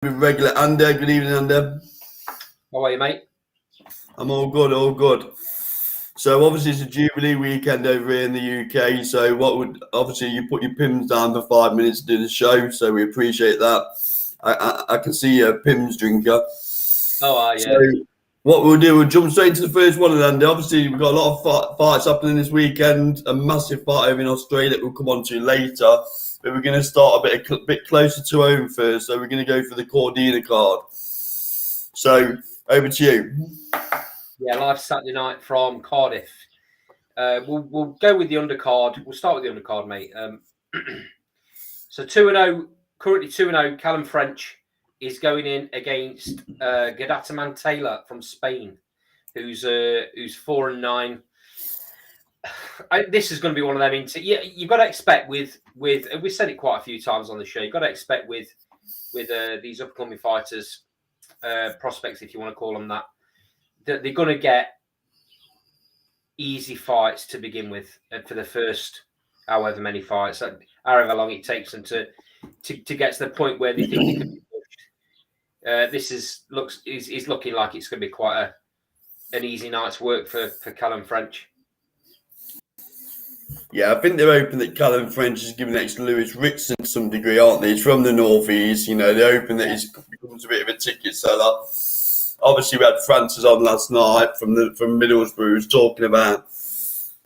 with regular Ander. Good evening, Ander. How are you, mate? I'm all good, all good. So obviously it's a Jubilee weekend over here in the UK. So obviously you put your Pims down for 5 minutes to do the show. So we appreciate that. I can see you're a Pims drinker. Oh, So yeah. what we'll do, we'll jump straight into the first one, and Andy. Obviously we've got a lot of fights happening this weekend. A massive fight over in Australia that we'll come on to later. But we're going to start a bit closer to home first. So we're going to go for the Cordina card. So over to you. Yeah, live Saturday night from Cardiff. We'll go with the undercard. We'll start with the undercard, mate. So 2-0, currently 2-0. Callum French is going in against Gadataman Taylor from Spain, who's 4-9. This is going to be one of them. You've got to expect with we said it quite a few times on the show. You've got to expect with these upcoming fighters, prospects, if you want to call them that they're going to get easy fights to begin with for the first however many fights, however long it takes them to get to the point where they think they can be pushed. This is looking like it's going to be quite an easy night's work for Callum French. Yeah, I think they're hoping that Callum French is giving next to Lewis Ritson to some degree, aren't they? He's from the northeast, they're hoping that he becomes a bit of a ticket seller. Obviously, we had Francis on last night from Middlesbrough, who was talking about,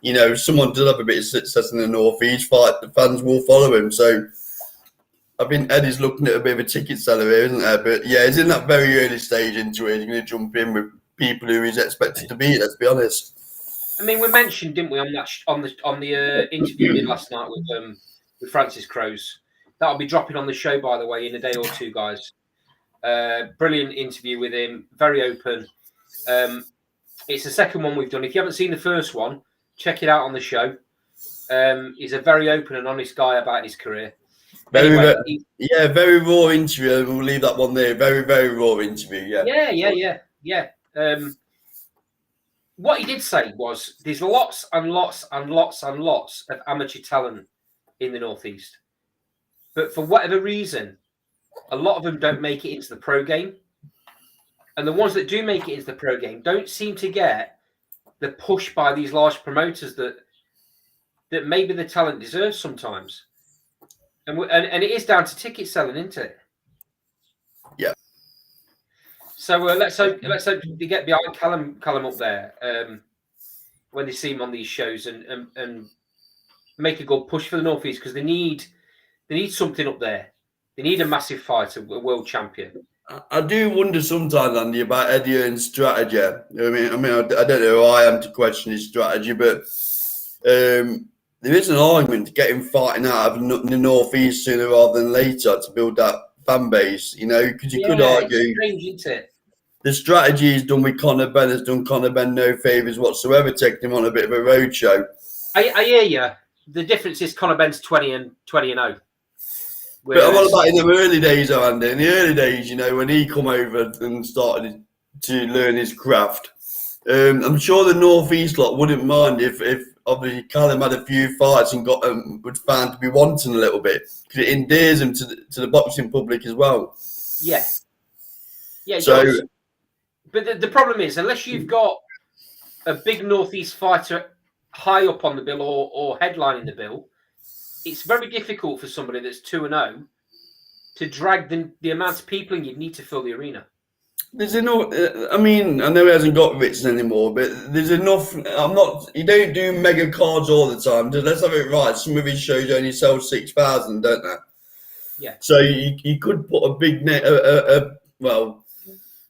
if someone does have a bit of success in the northeast fight, the fans will follow him. So I think Eddie's looking at a bit of a ticket seller here, isn't there? But yeah, he's in that very early stage into it. He's going to jump in with people who he's expected to beat. Let's be honest. I mean, we mentioned, didn't we, on the interview we did last night with Francis Crows. That'll be dropping on the show, by the way, in a day or two, guys. Brilliant interview with him, very open. It's the second one we've done. If you haven't seen the first one, check it out on the show. He's a very open and honest guy about his career. Very raw interview. We'll leave that one there. Very, very raw interview. Yeah. What he did say was there's lots and lots and lots and lots of amateur talent in the Northeast. But for whatever reason, a lot of them don't make it into the pro game. And the ones that do make it into the pro game don't seem to get the push by these large promoters that maybe the talent deserves sometimes. And it is down to ticket selling, isn't it? Yeah. So let's hope they get behind Callum up there when they see him on these shows and make a good push for the Northeast, because they need something up there. They need a massive fighter, a world champion. I do wonder sometimes, Andy, about Eddie Earn's strategy. I don't know who I am to question his strategy, but there is an argument to get him fighting out of the Northeast sooner rather than later to build that fan base, because you could argue. It's strange, isn't it? The strategy he's done with Conor Benn has done Conor Benn no favours whatsoever, taking him on a bit of a roadshow. I hear you. The difference is Conor Benn's 20-0. But I'm all about in the early days, Andy. In the early days, when he come over and started to learn his craft, I'm sure the Northeast lot wouldn't mind if obviously Callum had a few fights and got was found to be wanting a little bit, because it endears him to the boxing public as well. Yeah. Yeah. So, but the problem is, unless you've got a big Northeast fighter high up on the bill or headlining the bill, it's very difficult for somebody that's 2-0 to drag the amount of people you need to fill the arena. There's enough. I know he hasn't got Ritson anymore, but there's enough. You don't do mega cards all the time. Let's have it right. Some of his shows only sell 6,000, don't they? Yeah. So you could put a big name,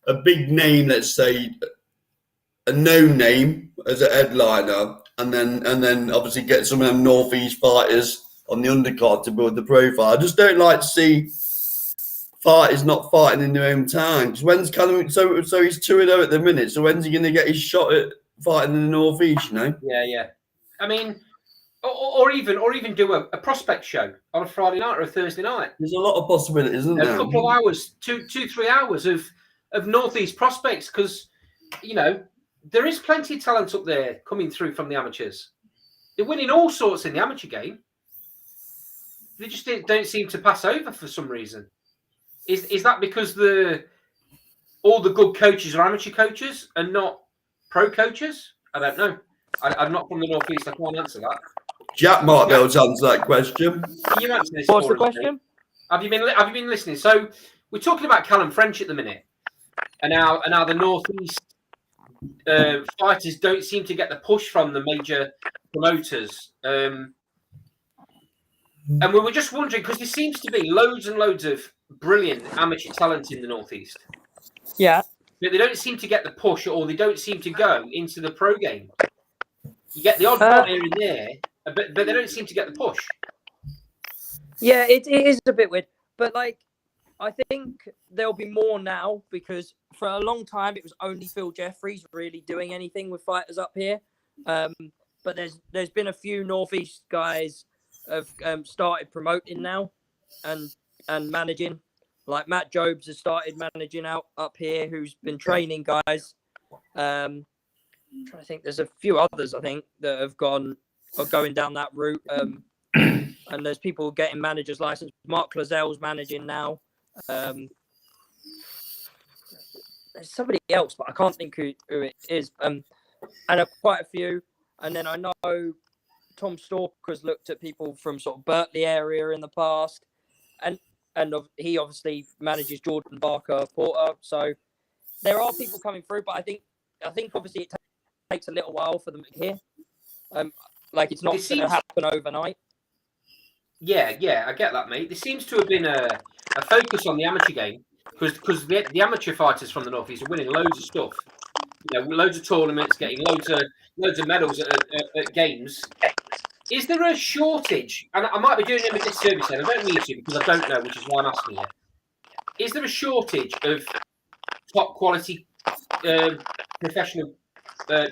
a big name, let's say, a known name as a headliner, and then obviously get some of them Northeast fighters on the undercard to build the profile. I just don't like to see fighters not fighting in their own time. Because when's Callum? So he's 2-0 at the minute. So when's he going to get his shot at fighting in the Northeast? Yeah. I mean, or even do a prospect show on a Friday night or a Thursday night. There's a lot of possibilities, isn't there? A couple of hours, 2-3 hours of Northeast prospects, because there is plenty of talent up there coming through from the amateurs. They're winning all sorts in the amateur game. They just don't seem to pass over for some reason. Is that because all the good coaches are amateur coaches and not pro coaches? I don't know. I'm not from the Northeast. I can't answer that. Jack might be able to answer that question. Can you answer this? What's the for us, question? mate? Have you been listening? So we're talking about Callum French at the minute, and now the Northeast fighters don't seem to get the push from the major promoters. And we were just wondering because there seems to be loads and loads of brilliant amateur talent in the Northeast. Yeah. But they don't seem to get the push, or they don't seem to go into the pro game. You get the odd one here and there, but they don't seem to get the push. Yeah, it is a bit weird. But, like, I think there'll be more now because for a long time it was only Phil Jeffries really doing anything with fighters up here. But there's been a few Northeast guys have started promoting now and managing. Like Matt Jobs has started managing out up here, who's been training guys. I'm trying to think, there's a few others I think that are going down that route. And there's people getting managers' license. Mark Clazelle's managing now. There's somebody else, but I can't think who it is. And quite a few. And then I know Tom Stalker's looked at people from sort of Berkeley area in the past, and he obviously manages Jordan Barker Porter. So there are people coming through, but I think obviously it takes a little while for them to hear. Like it's not going to happen overnight. Yeah, I get that, mate. There seems to have been a focus on the amateur game because the amateur fighters from the Northeast are winning loads of stuff. You know, loads of tournaments, getting loads of medals at games. Is there a shortage? And I might be doing them a disservice, and I don't need to because I don't know, which is why I'm asking you. Is there a shortage of top quality professional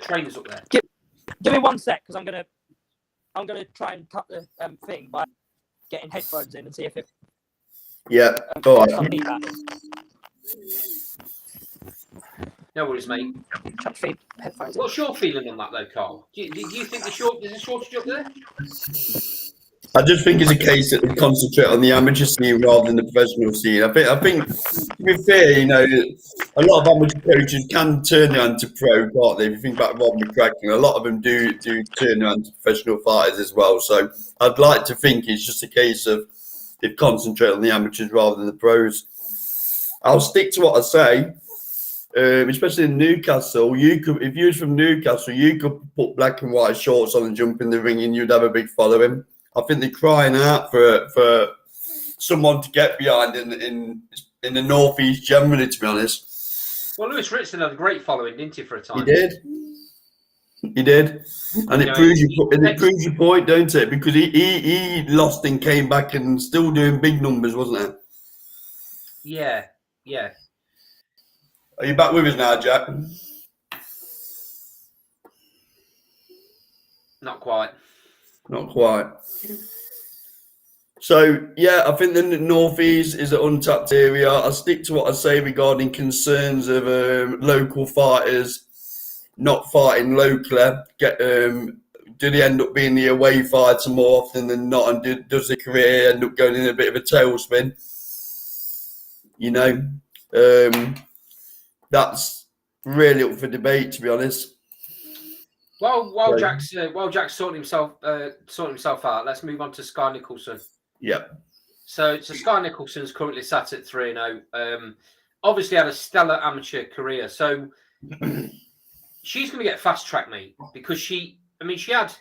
trainers up there? Give me 1 sec because I'm gonna try and cut the thing by getting headphones in and see if it. Yeah. All right. No worries, mate. Headphones. What's your feeling on that, though, Carl? Do you think there's a shortage up there? I just think it's a case that they concentrate on the amateur scene rather than the professional scene. I think to be fair, you know, a lot of amateur coaches can turn around to pro, can't they? If you think about Rob McCracken, a lot of them do turn around to professional fighters as well. So I'd like to think it's just a case of they concentrate on the amateurs rather than the pros. I'll stick to what I say. Especially in Newcastle, if you was from Newcastle, you could put black and white shorts on and jump in the ring, and you'd have a big following. I think they're crying out for someone to get behind in the Northeast generally, to be honest. Well, Lewis Ritson had a great following, didn't he, for a time? He did, and it proves your point, don't it? Because he lost and came back and still doing big numbers, wasn't it? Yeah. Are you back with us now, Jack? Not quite. Not quite. So, yeah, I think the Northeast is an untapped area. I stick to what I say regarding concerns of local fighters not fighting locally. Do they end up being the away fighter more often than not? And does the career end up going in a bit of a tailspin? You know, that's really up for debate, to be honest. While Jack's sorting himself out, let's move on to Sky Nicholson. Yeah. So Sky Nicholson's currently sat at 3-0. Obviously had a stellar amateur career. So she's going to get fast track, mate, because she had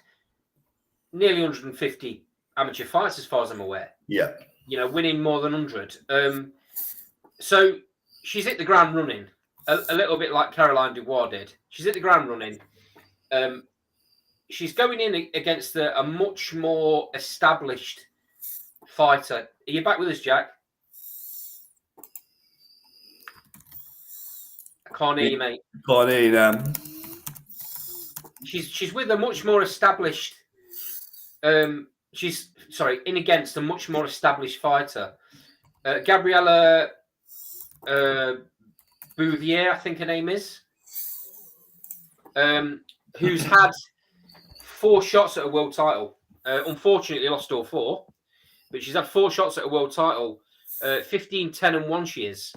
nearly 150 amateur fights, as far as I'm aware. Yeah. You know, winning more than 100. So she's hit the ground running, a little bit like Caroline Dubois did. She's hit the ground running. She's going in against a much more established fighter. Are you back with us, Jack? I can't hear you, mate. Can't hear you now. She's with a much more established. She's in against a much more established fighter, Gabriella Bouvier, I think her name is. Who's had 4 shots at a world title. Unfortunately, lost all 4, but she's had 4 shots at a world title. 15-10-1 she is.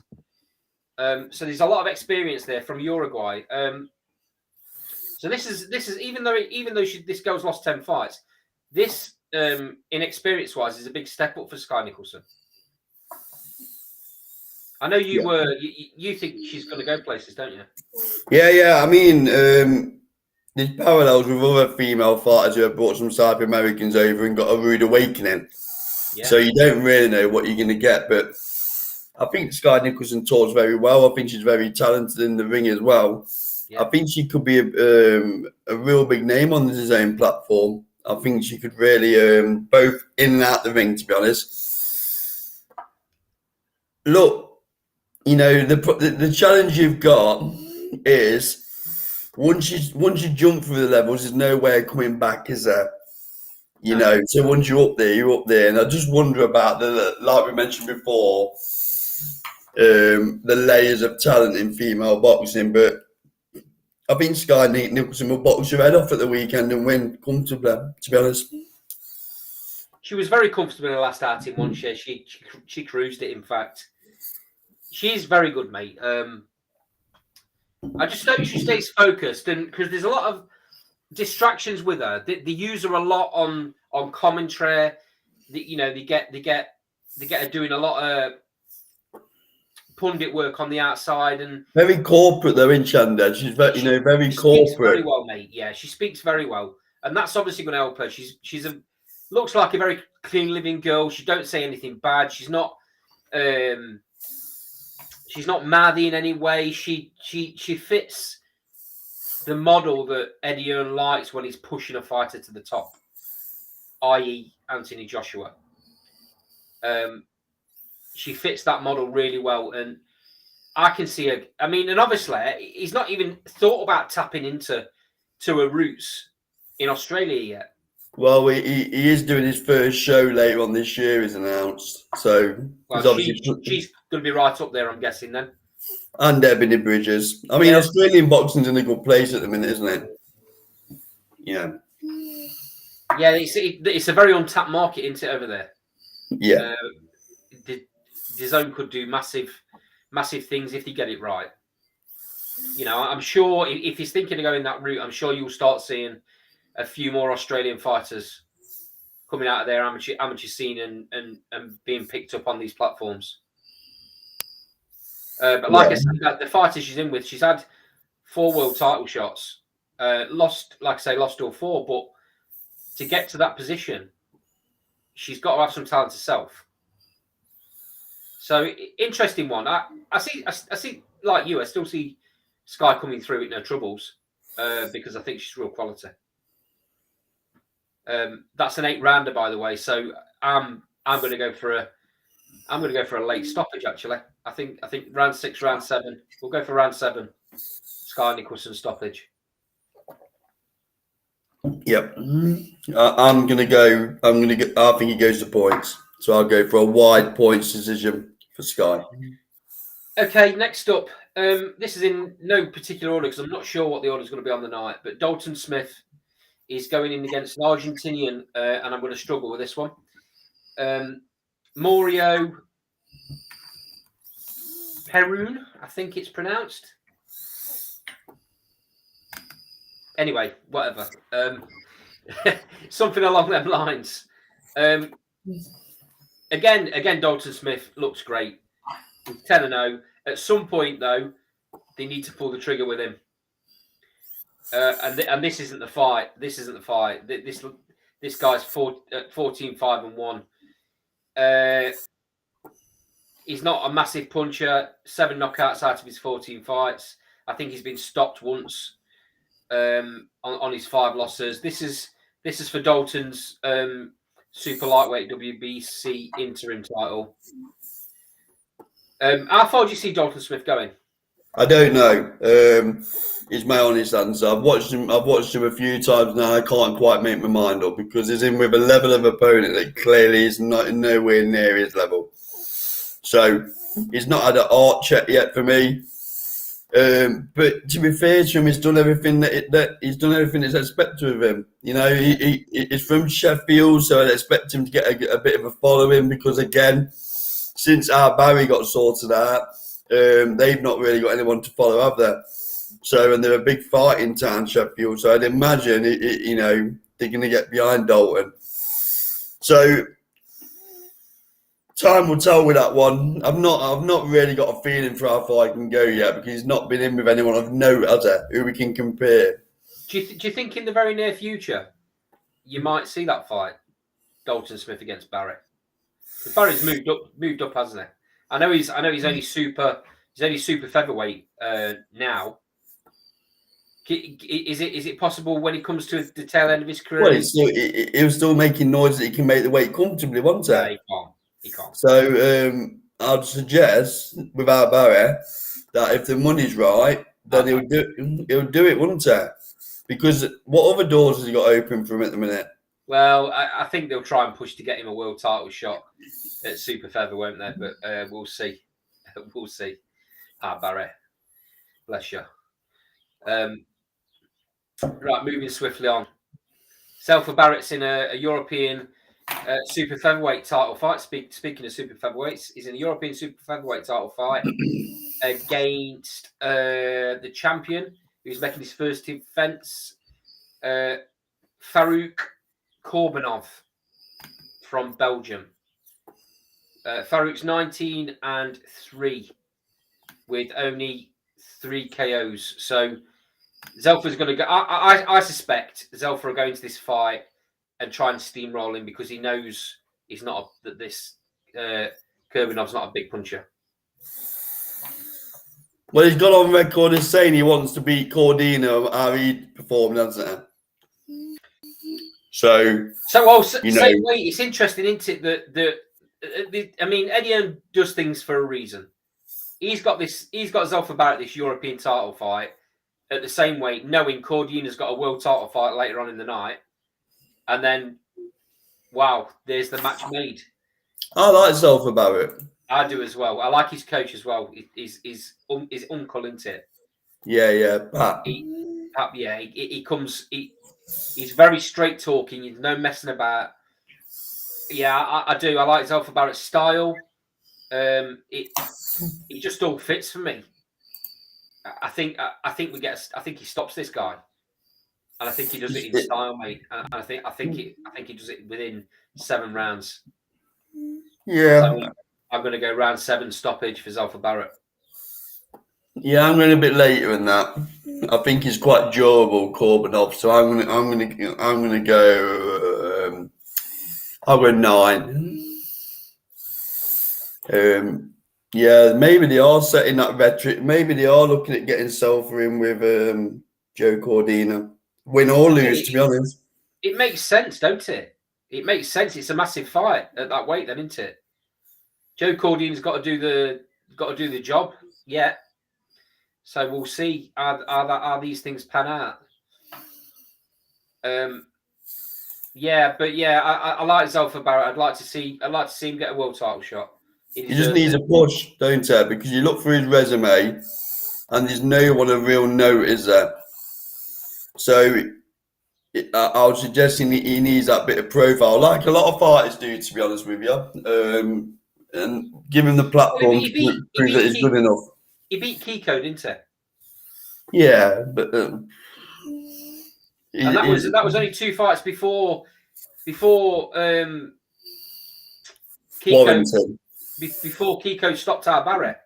So there's a lot of experience there from Uruguay. So this is even though this girl's lost 10 fights, this in experience wise is a big step up for Sky Nicholson. I know you think she's going to go places, don't you? Yeah. I mean, there's parallels with other female fighters who have brought some South Americans over and got a rude awakening. Yeah. So you don't really know what you're going to get, but I think Sky Nicholson talks very well. I think she's very talented in the ring as well. Yeah. I think she could be a real big name on the DAZN platform. I think she could really both in and out the ring, to be honest. Look, you know, the challenge you've got is once you jump through the levels, there's no way of coming back, is there? You know, so once you're up there. And I just wonder about like we mentioned before, the layers of talent in female boxing. But I think Sky Nicholson will box her head off at the weekend and win comfortably, to be honest. She was very comfortable in the last outing, wasn't she? She cruised it, in fact. She's very good, mate. I just hope she stays focused, and because there's a lot of distractions with her. They use her a lot on commentary. They get her doing a lot of pundit work on the outside and very corporate though, in Chanda. She's very, very corporate. Speaks very well, mate. Yeah, she speaks very well, and that's obviously going to help her. Looks like a very clean living girl. She don't say anything bad. She's not maddy in any way. She fits the model that Eddie Earn likes when he's pushing a fighter to the top, i.e. Anthony Joshua. She fits that model really well, and I can see her. I mean, and obviously, he's not even thought about tapping into her roots in Australia yet. Well, he is doing his first show later on this year, is announced. So she's going to be right up there, I'm guessing, then. And Ebony Bridges. I mean, Australian boxing's in a good place at the minute, isn't it? Yeah. Yeah, it's a very untapped market, isn't it, over there? Yeah. DAZN could do massive things if they get it right. You know, I'm sure if he's thinking of going that route, I'm sure you'll start seeing a few more Australian fighters coming out of their amateur scene and being picked up on these platforms. But like I said, the fighters she's in with, she's had 4 world title shots. Lost all 4, but to get to that position, she's got to have some talent herself. So interesting one. I see like you. I still see Sky coming through with no troubles because I think she's real quality. That's an 8-rounder, by the way. So I'm going to go for a late stoppage. Actually, I think round 6, round 7. We'll go for round 7. Sky Nicholson stoppage. Yep. I think he goes to points. So I'll go for a wide points decision for Sky. Okay, next up. This is in no particular order because I'm not sure what the order is going to be on the night. But Dalton Smith is going in against an Argentinian, and I'm going to struggle with this one. Mario Perun, I think it's pronounced. Anyway, whatever. Something along them lines. Again, Dalton Smith looks great. He's 10-0. At some point, though, they need to pull the trigger with him. And this isn't the fight. This guy's 14-5-1. He's not a massive puncher. 7 knockouts out of his 14 fights. I think he's been stopped once on his 5 losses. This is for Dalton's super lightweight WBC interim title. How far do you see Dalton Smith going? I don't know. Is my honest answer. I've watched him a few times now. I can't quite make my mind up because he's in with a level of opponent that clearly is nowhere near his level. So he's not had an art check yet for me. But to be fair to him, he's done everything that's expected of him. You know, he's from Sheffield, so I'd expect him to get a bit of a following because again, since our Barry got sorted out, they've not really got anyone to follow, have they? So, and they're a big fight in town, Sheffield. So I'd imagine, they're going to get behind Dalton. So time will tell with that one. I've not really got a feeling for how far I can go yet because he's not been in with anyone of note, has he, who we can compare. Do you think in the very near future you might see that fight, Dalton Smith against Barry? Barry's moved up, hasn't he? I know he's only super featherweight now. Is it possible when he comes to the tail end of his career? Well, he was still making noise that he can make the weight comfortably, wasn't he? Yeah, he can't. So I'd suggest with our Barry that if the money's right, then he'll do it, wouldn't he? Because what other doors has he got open for him at the minute? Well, I think they'll try and push to get him a world title shot at super feather, won't they? But we'll see. We'll see. Barry, bless you. Right, moving swiftly on. Zelfa Barrett's in a European super featherweight title fight. Speaking of super featherweights, he's in a European super featherweight title fight against the champion who's making his first defense, Farouk Korbanov from Belgium. Farouk's 19-3 with only 3 KOs. So Zelfa's going to go. I suspect Zelfa will go into this fight and try and steamroll him because he knows he's not that this Korbanov's not a big puncher. Well, he's got on record as saying he wants to beat Cordina how he performed, hasn't he? So same way, it's interesting, isn't it? That Eddie Hearn does things for a reason. He's got Zelfa Barrett this European title fight at the same weight, knowing Cordina's got a world title fight later on in the night, and then wow, there's the match made. I like Zelfa Barrett. I do as well. I like his coach as well. His uncle, isn't it? Yeah, Pat. He comes. He's very straight talking. There's no messing about. Yeah, I do. I like Zelfa Barrett's style. It just all fits for me. I think he stops this guy, and I think he does it in style, mate. And I think he does it within 7 rounds. Yeah, so I'm going to go round 7 stoppage for Zelfa Barrett. Yeah, I'm going a bit later than that. I think he's quite durable, Korbanov. So I'm going to go. I'll go 9. Yeah, maybe they are setting that rhetoric. Maybe they are looking at getting Zelfa in with Joe Cordina. Win or lose, to be honest. It makes sense, don't it? It makes sense. It's a massive fight at that weight, then, isn't it? Joe Cordina's got to do the job. Yeah. So we'll see are these things pan out. I like Zelfa Barrett. I'd like to see him get a world title shot. He just needs a push, don't he? Because you look through his resume, and there's no one of real note, is there? So I was suggesting he needs that bit of profile, like a lot of fighters do, to be honest with you. And give him the platform to prove that he's good enough. He beat Kiko, didn't he? Yeah, but and that was only 2 fights before Kiko. Warrington. Before Kiko stopped our Barrett.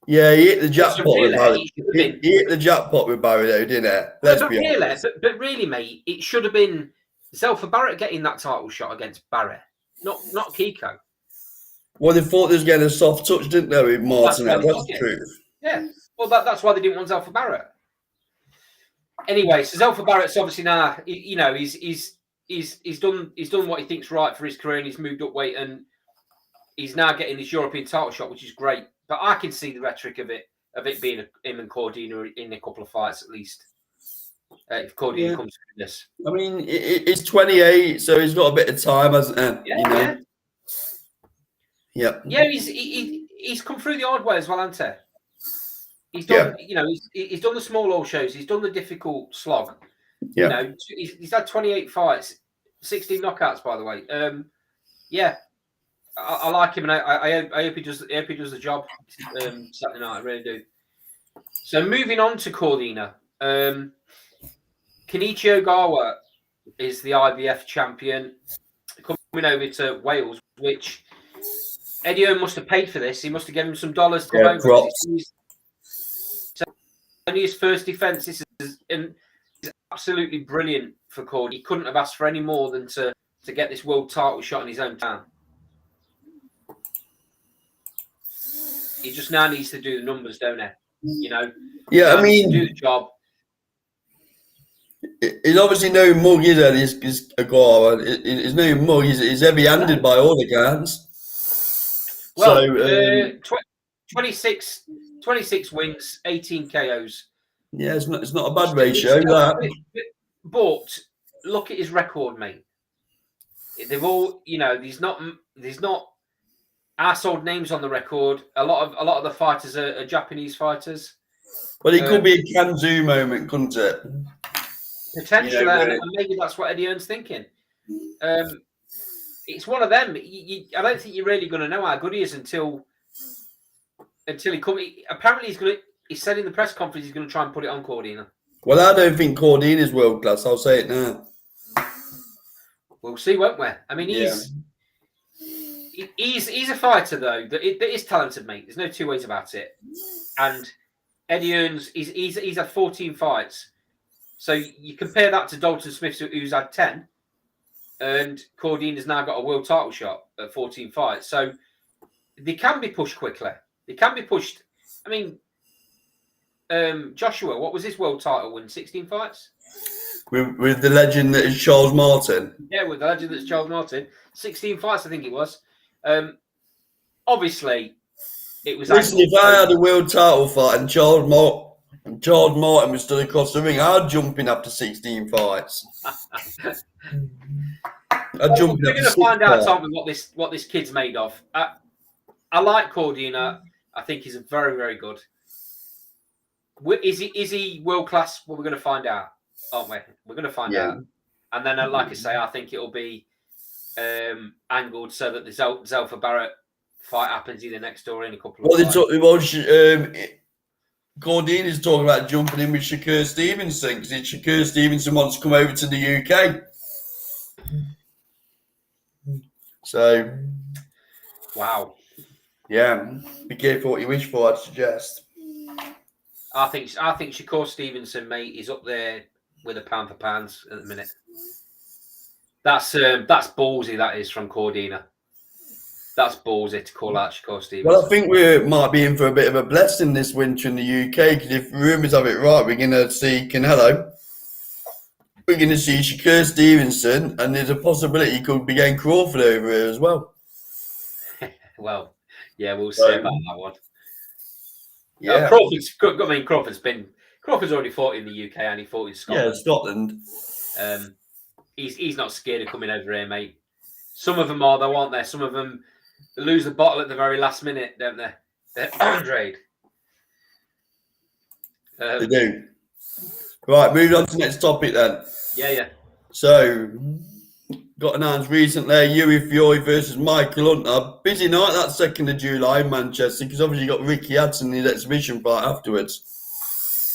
Yeah, he hit the jackpot with Barry. He hit the jackpot with Barry, though, didn't he? Let's be honest. But really, mate, it should have been Zelfa Barrett getting that title shot against Barrett, not Kiko. Well, they thought they was getting a soft touch, didn't they, with Martin? That's the truth. Yeah. Well, that's why they didn't want Zelfa Barrett. Anyway, so Zelfa Barrett's obviously now, he's done what he thinks right for his career, and he's moved up weight, and he's now getting this European title shot, which is great. But I can see the rhetoric of it being him and Cordina in a couple of fights at least. If Cordina comes through this, I mean, it's 28, so he's got a bit of time, hasn't he? Yeah. Yeah, he's come through the hard way as well, hasn't he? He's done, he's done the small all shows. He's done the difficult slog. Yeah. He's had 28 fights, 16 knockouts, by the way. I like him, and I hope he does. I hope he does the job Saturday night. I really do. So moving on to Cordina, Kenichi Ogawa is the IBF champion, coming over to Wales, which Eddie Hearn must have paid for this. He must have given him some dollars to come over. Props. It's only his first defence. This is absolutely brilliant for Cordina. He couldn't have asked for any more than to get this world title shot in his own town. He just now needs to do the numbers, don't he? You know. Yeah, I mean, do the job. He's obviously no mug, is it? He's Aguara. He's no mug. He's heavy-handed by all accounts. Well, So 26 wins, 18 KOs. yeah, it's not a bad ratio. But look at his record, mate. They've all, there's not arsehole names on the record. A lot of the fighters are Japanese fighters. But it could be a Kanzu moment, couldn't it? Potentially, and maybe that's what Eddie Hearn's thinking. It's one of them. I don't think you're really going to know how good he is until he comes. Apparently, he said in the press conference he's going to try and put it on Cordina. Well, I don't think Cordina's world class. I'll say it now. We'll see, won't we? I mean, he's a fighter though that is talented, mate. There's no two ways about it. And Eddie Hearn's he's had 14 fights. So you compare that to Dalton Smith, who's had 10, and Cordina's now got a world title shot at 14 fights. So they can be pushed quickly. They can be pushed. I mean, Joshua, what was his world title win? 16 fights? With the legend that is Charles Martin. Yeah, with the legend that's Charles Martin. 16 fights, I think it was. Obviously, it was... Listen, if I had a world title fight and Charles Martin was stood across the ring, I'd jump in after 16 fights. We're going to find out, aren't we, what this kid's made of. I like Cordina. I think he's very, very good. Is he world class? Well, we're going to find out, aren't we? We're going to find out. And then, like I say, I think it'll be angled so that the Zelfa Barrett fight happens either next door or in a couple of fights. Cordina's talking about jumping in with Shakur Stevenson because Shakur Stevenson wants to come over to the UK. So, wow. Yeah, be careful what you wish for, I'd suggest. I think Shakur Stevenson, mate, is up there with a pound for pounds at the minute. That's ballsy, that is, from Cordina. That's ballsy to call out Shakur Stevenson. Well, I think we might be in for a bit of a blessing this winter in the UK because if rumours have it right, we're going to see Canelo. We're going to see Shakur Stevenson, and there's a possibility he could be getting Crawford over here as well. Well, yeah, we'll see about that one. Yeah, Crawford's already fought in the UK and he fought in Scotland. Yeah, Scotland. He's not scared of coming over here, mate. Some of them are, though, aren't there? Some of them lose the bottle at the very last minute, don't they? They're Andre. They do. Right, moving on to the next topic then. Yeah. So, got announced recently, Yuri Fiore versus Michael Hunter. Busy night, that 2nd of July in Manchester, because obviously you got Ricky Hudson in his exhibition fight afterwards.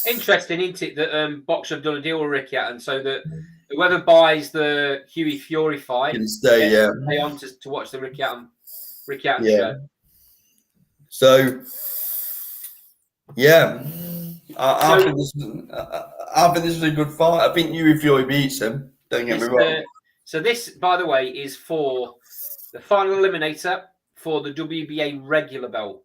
Interesting, isn't it, that Boxer have done a deal with Ricky Hudson so that whoever buys the Hughie Fiore fight can stay, stay on to watch the Ricky Hudson show. So, yeah. I think this is a good fight. I think Yuri Fiore beats him. Don't get me wrong. So this, by the way, is for the final eliminator for the WBA regular belt.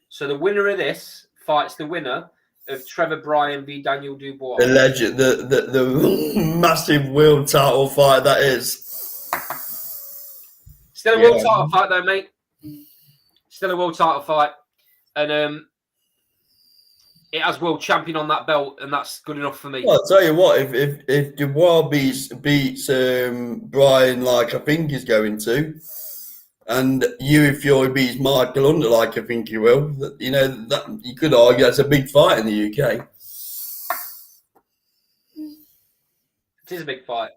So the winner of this fights the winner of Trevor Bryan v Daniel Dubois. The legend, the massive world title fight that is. Still a world title fight though, mate. Still a world title fight. And it has world champion on that belt, and that's good enough for me. Well, I'll tell you what, if Dubois beats Bryan like I think he's going to, and Yuri Fiore beats Michael Hunter like I think he will, that you could argue that's a big fight in the UK. It is a big fight.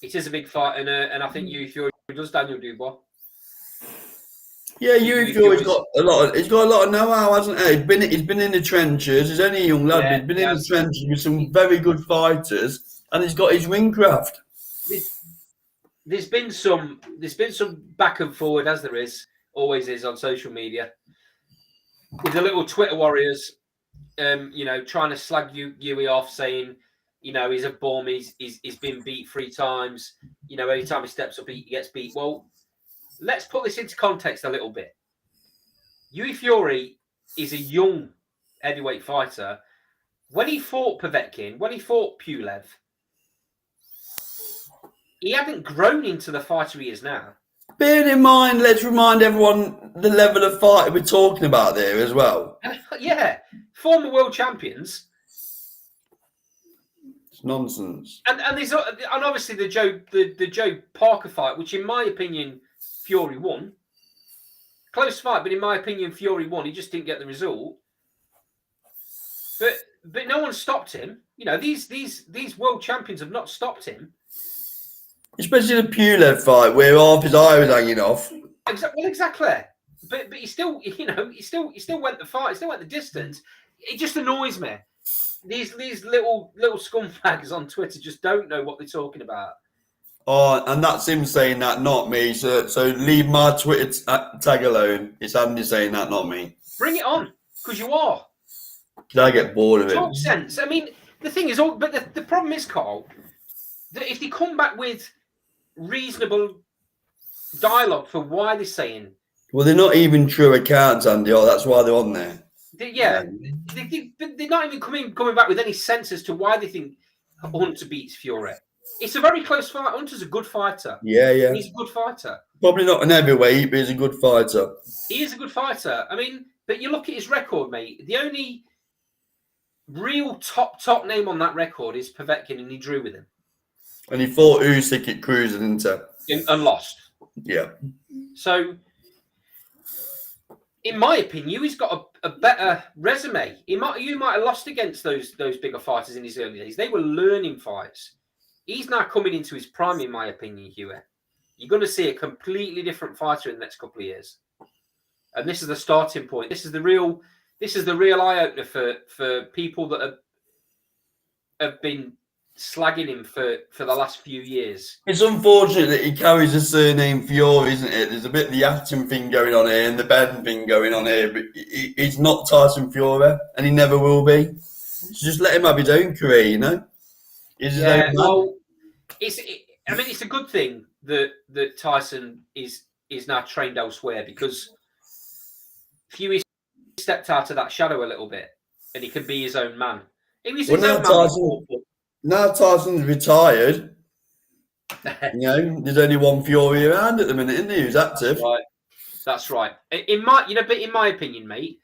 It is a big fight, and I think Yuri Fiore does Daniel Dubois. Yeah, Yuri Fury's got a lot of. He's got a lot of know-how, hasn't he? He's been in the trenches. He's only a young lad, but he's been in the trenches with some very good fighters, and he's got his ring craft. There's been some back and forward, as there always is on social media, with the little Twitter warriors, trying to slag Yui off, saying, he's a bum, he's been beat 3 times, every time he steps up, he gets beat. Well, let's put this into context a little bit. Yui Fury is a young heavyweight fighter. When he fought Povetkin, when he fought Pulev, he hadn't grown into the fighter he is now. Bearing in mind, let's remind everyone the level of fight we're talking about there as well. Yeah, former world champions. It's nonsense. And obviously the Joe Parker fight, which in my opinion Fury won. Close fight, but in my opinion Fury won. He just didn't get the result. But no one stopped him. These world champions have not stopped him. Especially the Pulev fight where half his eye was hanging off. Exactly. But he still, he still went the fight. He still went the distance. It just annoys me. These little scumbags on Twitter just don't know what they're talking about. Oh, and that's him saying that, not me. So leave my Twitter tag alone. It's Andy saying that, not me. Bring it on, because you are. I get bored of it. Talk sense. I mean, the thing is, but the problem is, Carl, that if they come back with reasonable dialogue for why they're saying. Well, they're not even true accounts, Andy. Oh, that's why they're on there. They're not even coming back with any sense as to why they think Hunter beats Fury. It's a very close fight. Hunter's a good fighter. Yeah. He's a good fighter. Probably not an heavyweight, but he's a good fighter. He is a good fighter. I mean, but you look at his record, mate. The only real top name on that record is Povetkin, and he drew with him. And he fought Uysk at Cruiser, didn't he? And lost. Yeah. So, in my opinion, he's got a better resume. You might have lost against those bigger fighters in his early days. They were learning fights. He's now coming into his prime, in my opinion, Huey. You're going to see a completely different fighter in the next couple of years. And this is the starting point. This is the real eye opener for people that have been slagging him for the last few years. It's unfortunate that he carries a surname Fury, isn't it? There's a bit of the Acton thing going on here and the Ben thing going on here, but he's not Tyson Fury, and he never will be. So just let him have his own career, you know? It's a good thing that Tyson is now trained elsewhere, because Fury stepped out of that shadow a little bit, and he can be his own man. He was his own man. Now Tyson's retired, there's only one Fury around at the minute, isn't he? Who's active? That's right. In my opinion, mate,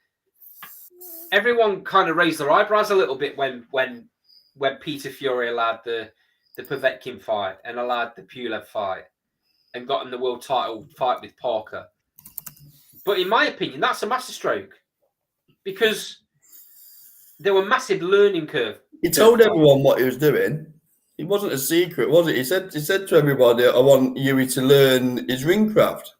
everyone kind of raised their eyebrows a little bit when Peter Fury allowed the Povetkin fight and allowed the Pulev fight and got him the world title fight with Parker. But in my opinion, that's a masterstroke, because there were massive learning curve. He told everyone what he was doing. It wasn't a secret, was it? He said to everybody, I want Yui to learn his ring craft.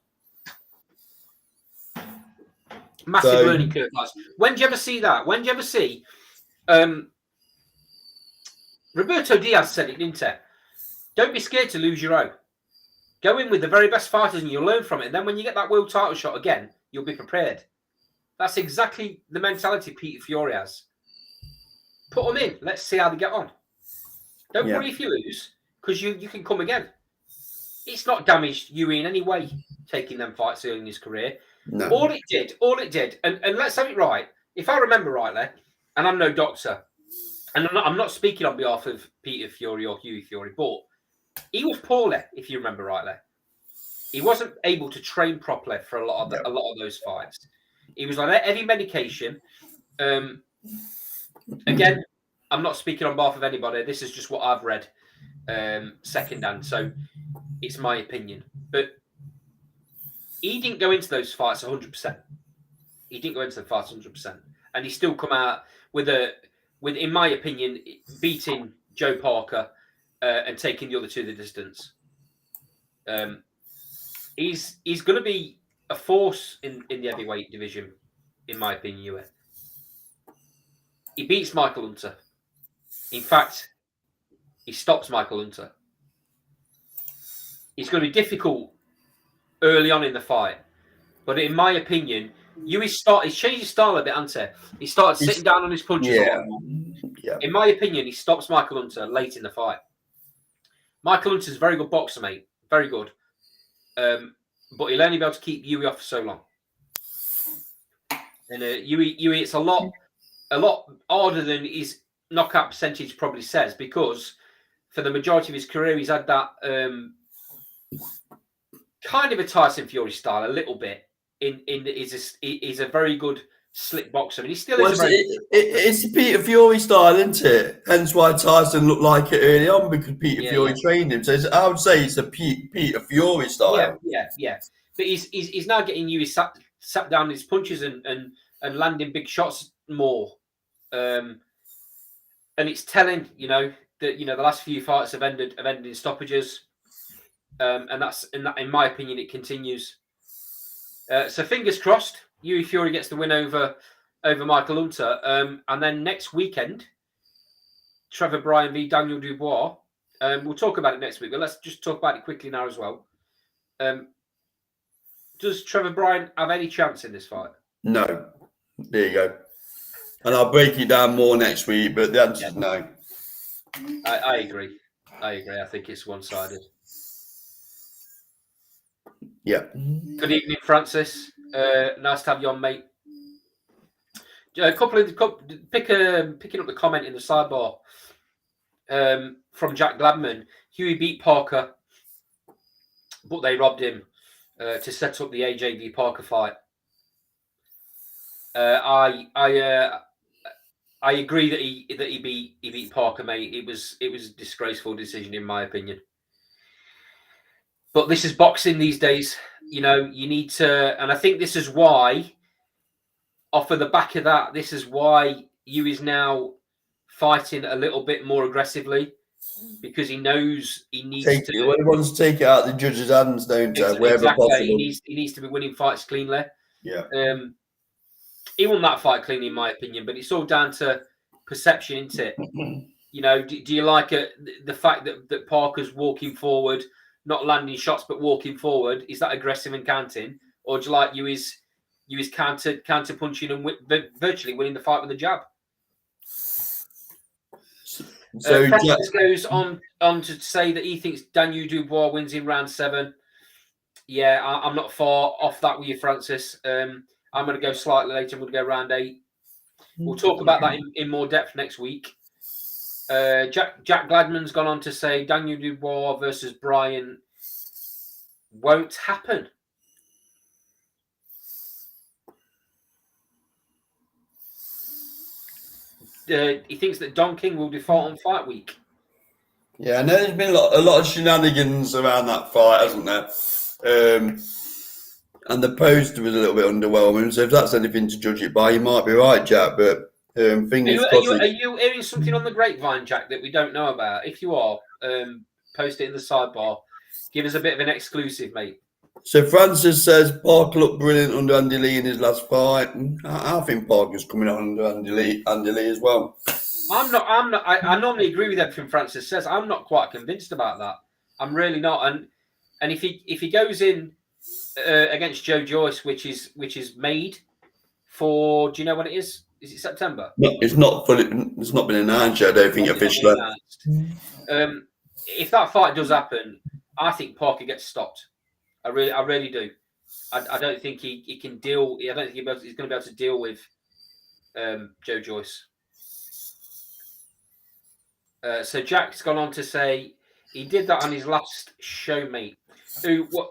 Massive learning curve, guys. When do you ever see that? When do you ever see Roberto Diaz said it, didn't he? Don't be scared to lose your own. Go in with the very best fighters and you'll learn from it. And then when you get that world title shot again, you'll be prepared. That's exactly the mentality Peter Fury has. Put them in. Let's see how they get on. Don't worry if you lose, because you can come again. It's not damaged Yui in any way, taking them fights early in his career. No. All it did, and let's have it right. If I remember rightly, and I'm no doctor, and I'm not speaking on behalf of Peter Fury or Hughie Fury, but he was poorly, if you remember rightly. He wasn't able to train properly for a lot of those fights. He was on heavy medication. Again, I'm not speaking on behalf of anybody. This is just what I've read secondhand, so it's my opinion. But he didn't go into those fights 100%. He didn't go into the fights 100%, and he still come out with, in my opinion, beating Joe Parker and taking the other two the distance. He's going to be a force in the heavyweight division, in my opinion. Yue. He beats Michael Hunter. In fact, he stops Michael Hunter. It's going to be difficult early on in the fight, but in my opinion, he's changed his style a bit, hasn't he? He started sitting down on his punches a lot more. Yeah. In my opinion, he stops Michael Hunter late in the fight. Michael Hunter's a very good boxer, mate. Very good. But he'll only be able to keep Yui off for so long. And Yui, it's a lot harder than his knockout percentage probably says, because for the majority of his career, he's had that kind of a Tyson Fury style, a little bit. He's a very good slick boxer. I mean, he still is. It's the Peter Fury style, isn't it? Hence why Tyson looked like it early on, because Peter Fury trained him. So I would say it's a Peter Fury style. Yeah. But he's now getting Yui sat down his punches and landing big shots more. And it's telling, that the last few fights have ended in stoppages. And that's in my opinion, it continues. So fingers crossed, Yui Fury gets the win over Michael Hunter. And then next weekend, Trevor Bryan v Daniel Dubois. We'll talk about it next week, but let's just talk about it quickly now as well. Does Trevor Bryan have any chance in this fight? No. There you go. And I'll break it down more next week, but the answer is no. I agree. I think it's one-sided. Yeah. Good evening, Francis. Nice to have you on, mate. Picking up the comment in the sidebar from Jack Gladman. Huey beat Parker, but they robbed him to set up the AJ v Parker fight. I agree that he beat Parker, mate. It was a disgraceful decision in my opinion. But this is boxing these days. You need to, and I think this is why, off of the back of that, this is why Yu is now fighting a little bit more aggressively, because he knows he needs to. He wants to take it out of the judge's hands, don't he? Wherever possible. He needs to be winning fights cleanly. Yeah. He won that fight cleanly, in my opinion, but it's all down to perception, isn't it? Do you like the fact that Parker's walking forward, not landing shots, but walking forward? Is that aggressive and counting? Or do you like Yui's counter punching and virtually winning the fight with a jab? So Francis goes on to say that he thinks Daniel Dubois wins in round 7. Yeah, I'm not far off that with you, Francis. I'm going to go slightly later. I'm going to go round 8. We'll talk about that in more depth next week. Jack Gladman's gone on to say Daniel Dubois versus Bryan won't happen. He thinks that Don King will default on fight week. Yeah, I know there's been a lot of shenanigans around that fight, hasn't there? And the poster was a little bit underwhelming. So if that's anything to judge it by, you might be right, Jack. But fingers crossed. Are you hearing something on the grapevine, Jack, that we don't know about? If you are, post it in the sidebar. Give us a bit of an exclusive, mate. So Francis says Parker looked brilliant under Andy Lee in his last fight. I think Parker's coming on under Andy Lee as well. I'm not. I normally agree with everything Francis says. I'm not quite convinced about that. I'm really not. And if he goes in against Joe Joyce, which is made for, do you know when it is? Is it September? No, it's not been announced yet. I don't think officially. If that fight does happen, I think Parker gets stopped. I really do. I don't think he can deal. I don't think he's going to be able to deal with Joe Joyce. So Jack's gone on to say he did that on his last show, mate.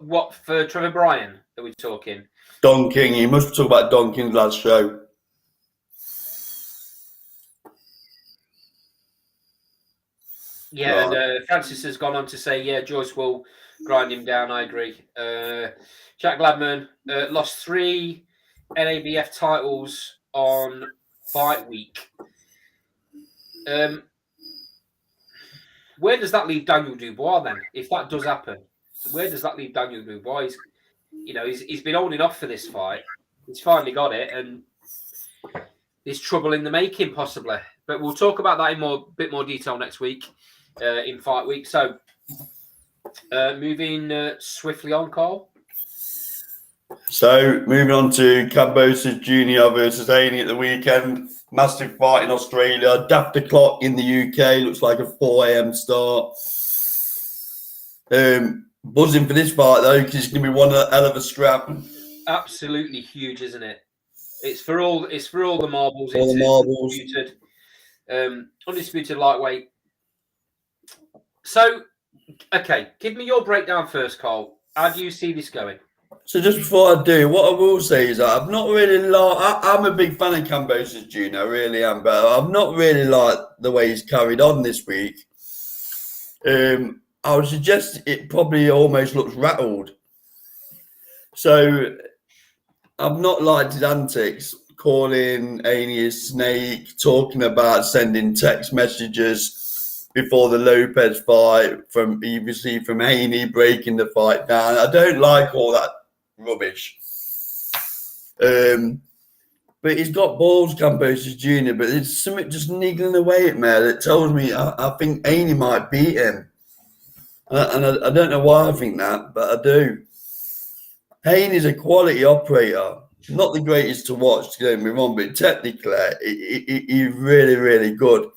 What for Trevor Bryan are we talking? Don King. You must talk about Don King's last show. Yeah, right. And Francis has gone on to say, yeah, Joyce will grind him down. I agree. Jack Gladman lost 3 NABF titles on fight week. Where does that leave Daniel Dubois then? If that does happen, where does that leave Daniel Dubois? he's been holding off for this fight. He's finally got it, and there's trouble in the making, possibly. But we'll talk about that in bit more detail next week, in fight week. So, moving swiftly on, Carl. So, moving on to Kambosos Jr. versus Haney at the weekend. Massive fight in Australia. Daft o'clock in the UK. Looks like a 4 a.m. start. Buzzing for this fight, though, because it's going to be one hell of a scrap. Absolutely huge, isn't it? It's for all the marbles. All the marbles. Undisputed lightweight. So, okay, give me your breakdown first, Carl. How do you see this going? So just before I do, what I will say is that I've not really I'm a big fan of Kambosos Jr., I really am, but I've not really liked the way he's carried on this week. I would suggest it probably almost looks rattled. So I've not liked his antics, calling Haney a snake, talking about sending text messages before the Lopez fight from Haney breaking the fight down. I don't like all that rubbish. But he's got balls, Kambosos Jr., but there's something just niggling away at me that tells me I think Haney might beat him. And I don't know why I think that, but I do. Haney's a quality operator. Not the greatest to watch, don't get me wrong, but technically, he's really, really good.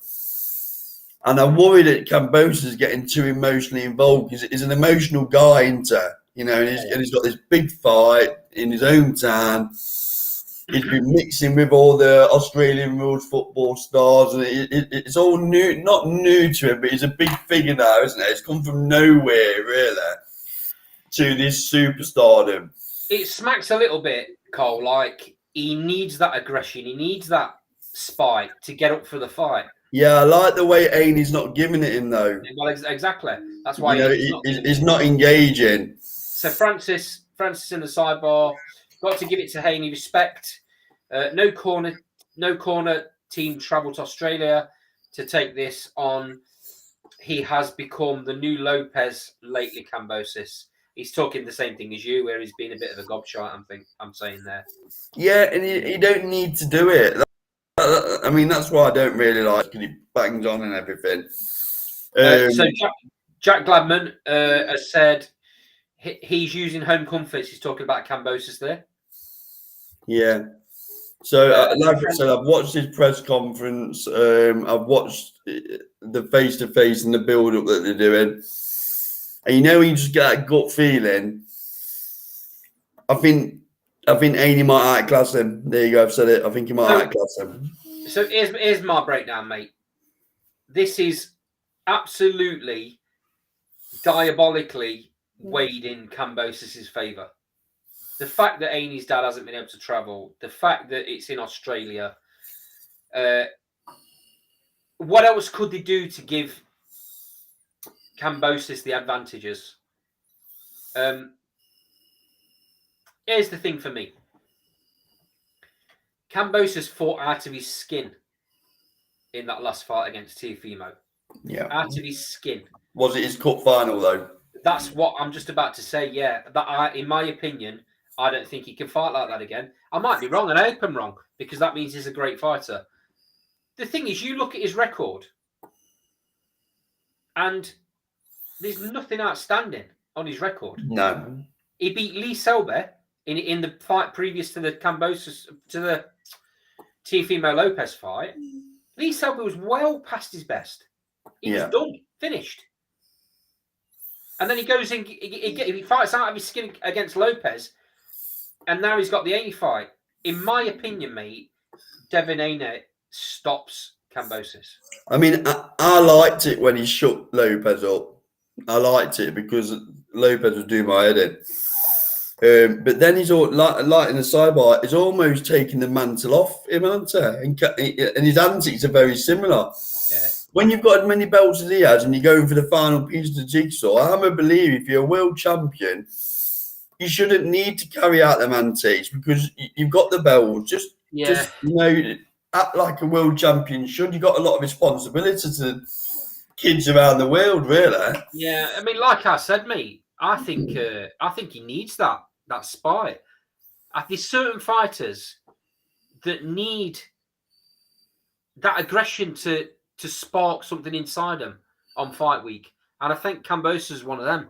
And I'm worried that Kambosos is getting too emotionally involved because he's an emotional guy, isn't he? And he's got this big fight in his own town. He's been mixing with all the Australian rules football stars, and it's all new, not new to him, but he's a big figure now, isn't it? It's come from nowhere, really, to this superstardom. It smacks a little bit, Cole, like he needs that aggression, he needs that spike to get up for the fight. Yeah, I like the way Haney's not giving it him, though. Well, exactly. That's why he's not engaging. So Francis in the sidebar, got to give it to Haney. Respect. No corner team travelled to Australia to take this on. He has become the new Lopez lately, Kambosos. He's talking the same thing as you, where he's been a bit of a gobshite, I'm saying there. Yeah, and you don't need to do it. I mean, that's why I don't really like because he bangs on and everything. So Jack Gladman has said he's using home comforts. He's talking about Kambosos there. Yeah. So, like I said, I've watched his press conference. I've watched the face-to-face and the build-up that they're doing. And you just get that gut feeling. I think Haney might outclass him. There you go, I've said it. I think he might outclass him. So here's my breakdown, mate. This is absolutely diabolically weighed in Kambosos' favour. The fact that Haney's dad hasn't been able to travel, the fact that it's in Australia, what else could they do to give Kambosos the advantages? Here's the thing for me. Kambosos fought out of his skin in that last fight against Teofimo. Yeah. Out of his skin. Was it his cup final, though? That's what I'm just about to say, yeah. In my opinion, I don't think he can fight like that again. I might be wrong, and I hope I'm wrong, because that means he's a great fighter. The thing is, you look at his record, and there's nothing outstanding on his record. No. He beat Lee Selby in the fight previous to the Teofimo Lopez fight. Lee Selby was well past his best. He was done, finished. And then he goes in, he fights out of his skin against Lopez, and now he's got the Haney fight. In my opinion, mate, Devin Haney stops Kambosos. I mean, I liked it when he shook Lopez up. I liked it because Lopez was doing my head in. But then he's all like in the sidebar, he's almost taking the mantle off him, hasn't he? And his antics are very similar. Yeah. When you've got as many belts as he has and you're going for the final piece of the jigsaw, I'm a believer if you're a world champion, you shouldn't need to carry out them antics because you've got the belts. Just act like a world champion should. You've got a lot of responsibility to kids around the world, really. Yeah, I mean, like I said, mate, I think he needs that that spite. There's certain fighters that need that aggression to spark something inside them on fight week, and I think Kambosos is one of them.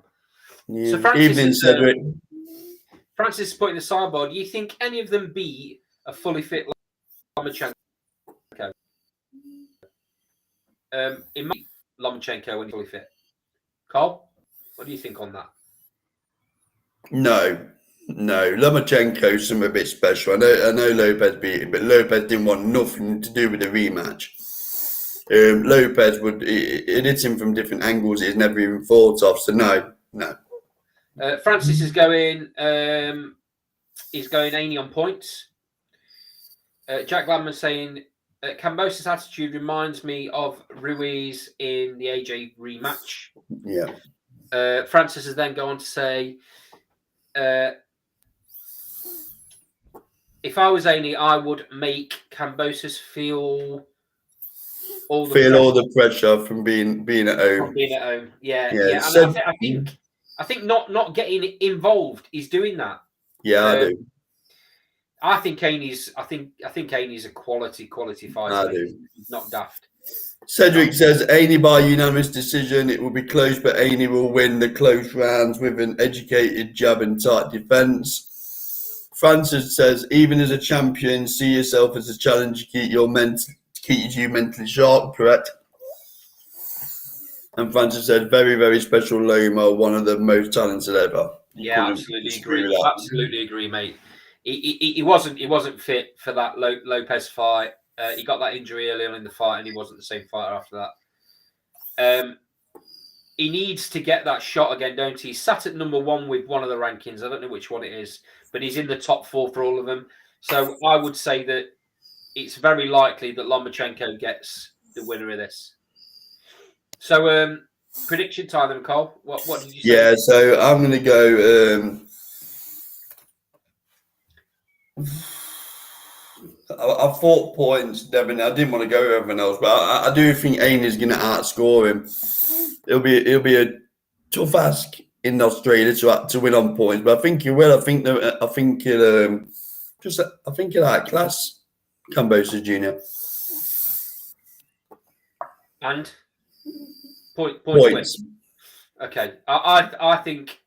Yeah. So Francis Evening, is, Cedric. Francis is putting the sideboard. Do you think any of them beat a fully fit Lomachenko? It might be Lomachenko when he's fully fit. Carl, what do you think on that? No. Lomachenko's something a bit special. I know Lopez beat him, but Lopez didn't want nothing to do with the rematch. Lopez it hits him from different angles he's never even thought of. So no. Francis is going. He's going Aney on points. Jack Landman saying Kambosos' attitude reminds me of Ruiz in the AJ rematch. Yeah. Francis has then gone on to say, if I was Aney, I would make Kambosos feel all the pressure from being at home. From being at home, yeah. And So, I think not getting involved is doing that. Yeah, I do. I think Aney's a quality fighter. I do. He's not daft. Cedric says Aney by unanimous decision. It will be close, but Aney will win the close rounds with an educated jab and tight defence. Francis says, even as a champion, see yourself as a challenger, keep you mentally sharp, correct? And Francis said, very, very special Loma, one of the most talented ever. Yeah, absolutely agree. Absolutely agree, mate. He wasn't fit for that Lopez fight. He got that injury early on in the fight, and he wasn't the same fighter after that. He needs to get that shot again, don't he? He's sat at number 1 with one of the rankings. I don't know which one it is, but he's in the top 4 for all of them. So I would say that it's very likely that Lomachenko gets the winner of this. So prediction time, then, Cole. What did you say? Yeah, so I'm going to go. I thought points, Devin. I didn't want to go with everyone else, but I do think Aney's going to outscore him. It'll be a tough ask in Australia to win on points, but I think he will. I think he'll outclass Kambosos Jr. And points. Win. Okay, I think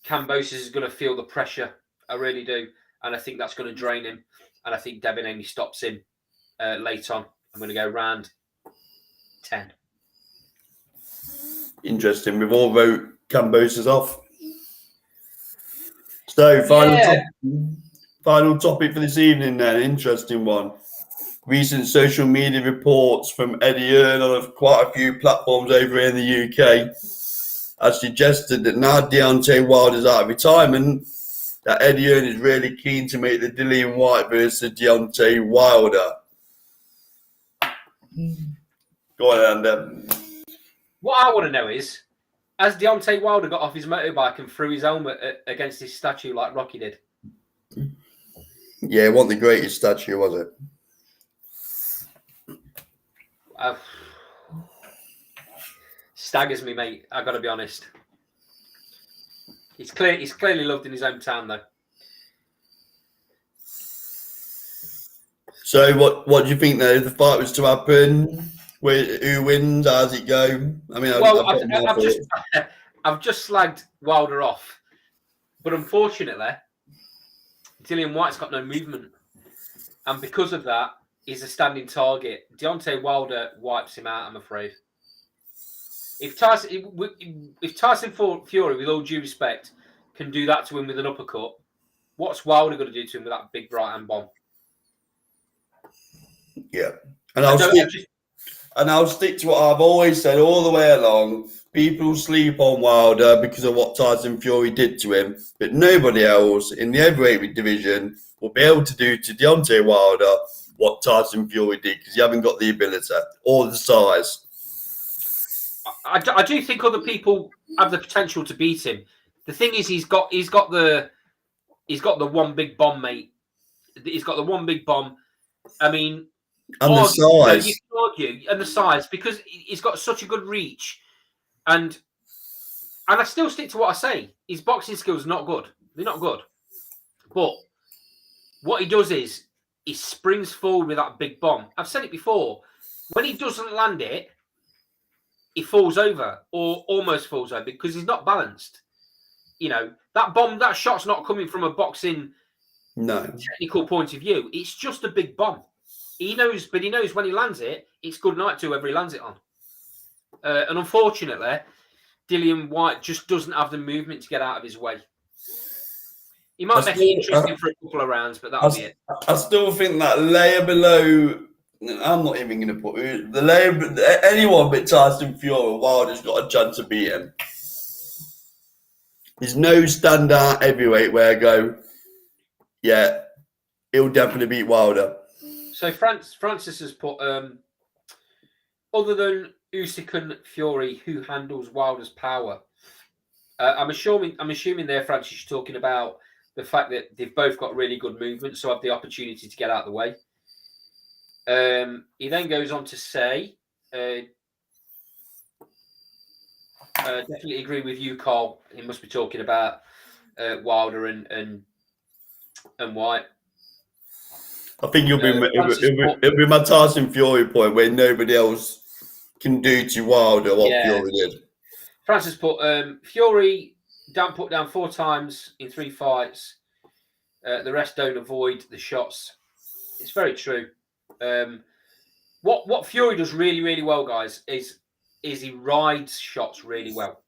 Kambosos is going to feel the pressure. I really do, and I think that's going to drain him. And I think Devin Aney stops him late on. I'm going to go round 10. Interesting. We've all wrote Kambosos off. So final topic for this evening then. Interesting one. Recent social media reports from Eddie Hearn on quite a few platforms over here in the UK have suggested that now Deontay Wilder's out of retirement, that Eddie Hearn is really keen to make the Dillian Whyte versus Deontay Wilder. Go on, Andy. What I want to know is, has Deontay Wilder got off his motorbike and threw his helmet against his statue like Rocky did? Yeah, it wasn't the greatest statue, was it? Staggers me, mate. I've got to be honest. He's clearly loved in his hometown, though. So, what do you think, though? If the fight was to happen, who wins? How's it go? I mean, I've just slagged Wilder off, but unfortunately, Dillian Whyte's got no movement, and because of that, he's a standing target. Deontay Wilder wipes him out, I'm afraid. If Tyson Fury, with all due respect, can do that to him with an uppercut, what's Wilder going to do to him with that big right hand bomb? Yeah, and I'll stick to what I've always said all the way along. People sleep on Wilder because of what Tyson Fury did to him, but nobody else in the heavyweight division will be able to do to Deontay Wilder what Tyson Fury did, because you haven't got the ability or the size. I do think other people have the potential to beat him. The thing is, he's got the one big bomb, mate. He's got the one big bomb. I mean, and the size. You can argue, and the size, because he's got such a good reach. And and I still stick to what I say. His boxing skills are not good. They're not good. But what he does is he springs forward with that big bomb. I've said it before. When he doesn't land it, he falls over or almost falls over because he's not balanced. That shot's not coming from a boxing technical point of view. It's just a big bomb. He knows when he lands it, it's good night to whoever he lands it on. And unfortunately, Dillian Whyte just doesn't have the movement to get out of his way. He might make it interesting for a couple of rounds, but that'll be it. I still think that layer below, I'm not even going to put the layer, anyone but Tyson Fury, Wilder's got a chance to beat him. There's no standout heavyweight where I go, yeah, he'll definitely beat Wilder. So Francis has put, other than Usyk and Fury, who handles Wilder's power? I'm assuming there, Francis, you're talking about the fact that they've both got really good movement, so have the opportunity to get out of the way. He then goes on to say, definitely agree with you, Carl. He must be talking about Wilder and White. I think it'll be my Tyson Fury point where nobody else can do to Wilder what Fury did. Francis put Fury put down 4 times in 3 fights. The rest don't avoid the shots. It's very true. What Fury does really, really well, guys, is he rides shots really well.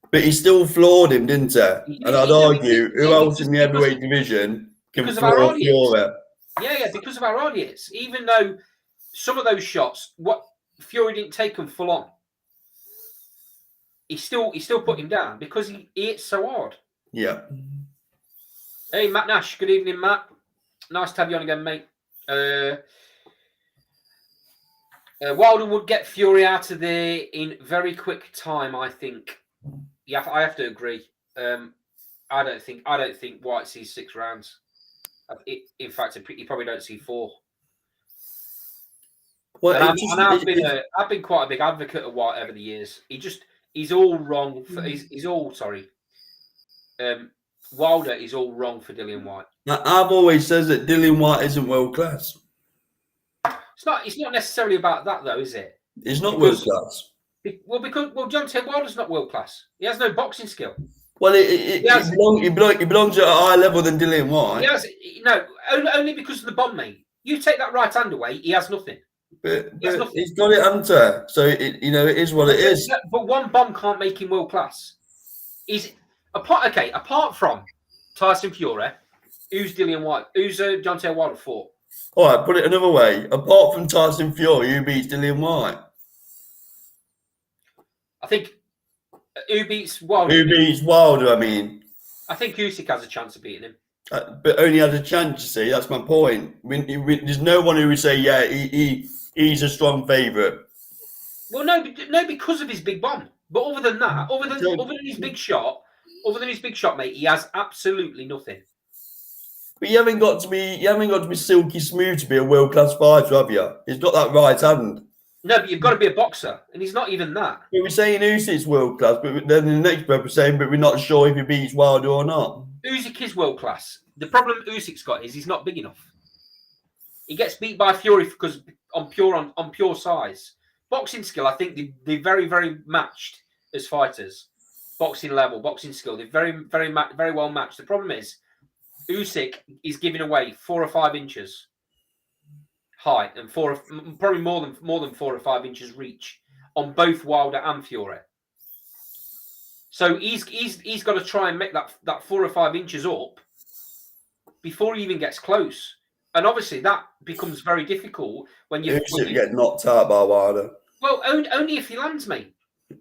But he still floored him, didn't he? And I'd argue, who else in the heavyweight division can floor Fury? Yeah, because of our audience. Even though some of those shots, what Fury didn't take them full on, he still put him down because he hits so hard. Yeah. Hey, Matt Nash. Good evening, Matt. Nice to have you on again, mate. Wilder would get Fury out of there in very quick time, I think. Yeah, I have to agree. I don't think White sees 6 rounds. In fact, he probably don't see 4. Well, I've been quite a big advocate of White over the years. He's all wrong. Wilder is all wrong for Dillian Whyte. Now, I've always said that Dillian Whyte isn't world class. It's not necessarily about that though, is it? He's not world class. Because John Ted Wilder's not world class. He has no boxing skill. Well, he belongs at a higher level than Dillian Whyte. He has only because of the bomb, mate. You take that right hand away, he has nothing. But he's got it under, so it is what it is. But one bomb can't make him world class. Apart from Tyson Fury, who's Dillian Whyte? Who's John Ted Wilder fought? All right, put it another way. Apart from Tyson Fury, who beats Dillian Whyte? I think who beats Wilder? Who beats Wilder? I mean, I think Usyk has a chance of beating him. But only has a chance. You see, that's my point. There's no one who would say, yeah, he's a strong favourite. Well, no, because of his big bomb. But other than that, other than his big shot, mate, he has absolutely nothing. But you haven't got to be silky smooth to be a world class fighter, have you? He's got that right hand. No, but you've got to be a boxer, and he's not even that. But we're saying Usyk's world class, but then in the next breath we're saying, but we're not sure if he beats Wilder or not. Usyk is world class. The problem Usyk's got is he's not big enough. He gets beat by Fury because on pure size. Boxing skill, I think they're very, very matched as fighters. Boxing level, boxing skill, they're very, very, very well matched. The problem is Usyk is giving away 4 or 5 inches height and probably more than 4 or 5 inches reach on both Wilder and Fury. So he's got to try and make that 4 or 5 inches up before he even gets close. And obviously that becomes very difficult when you get knocked out by Wilder. Well, only if he lands, mate.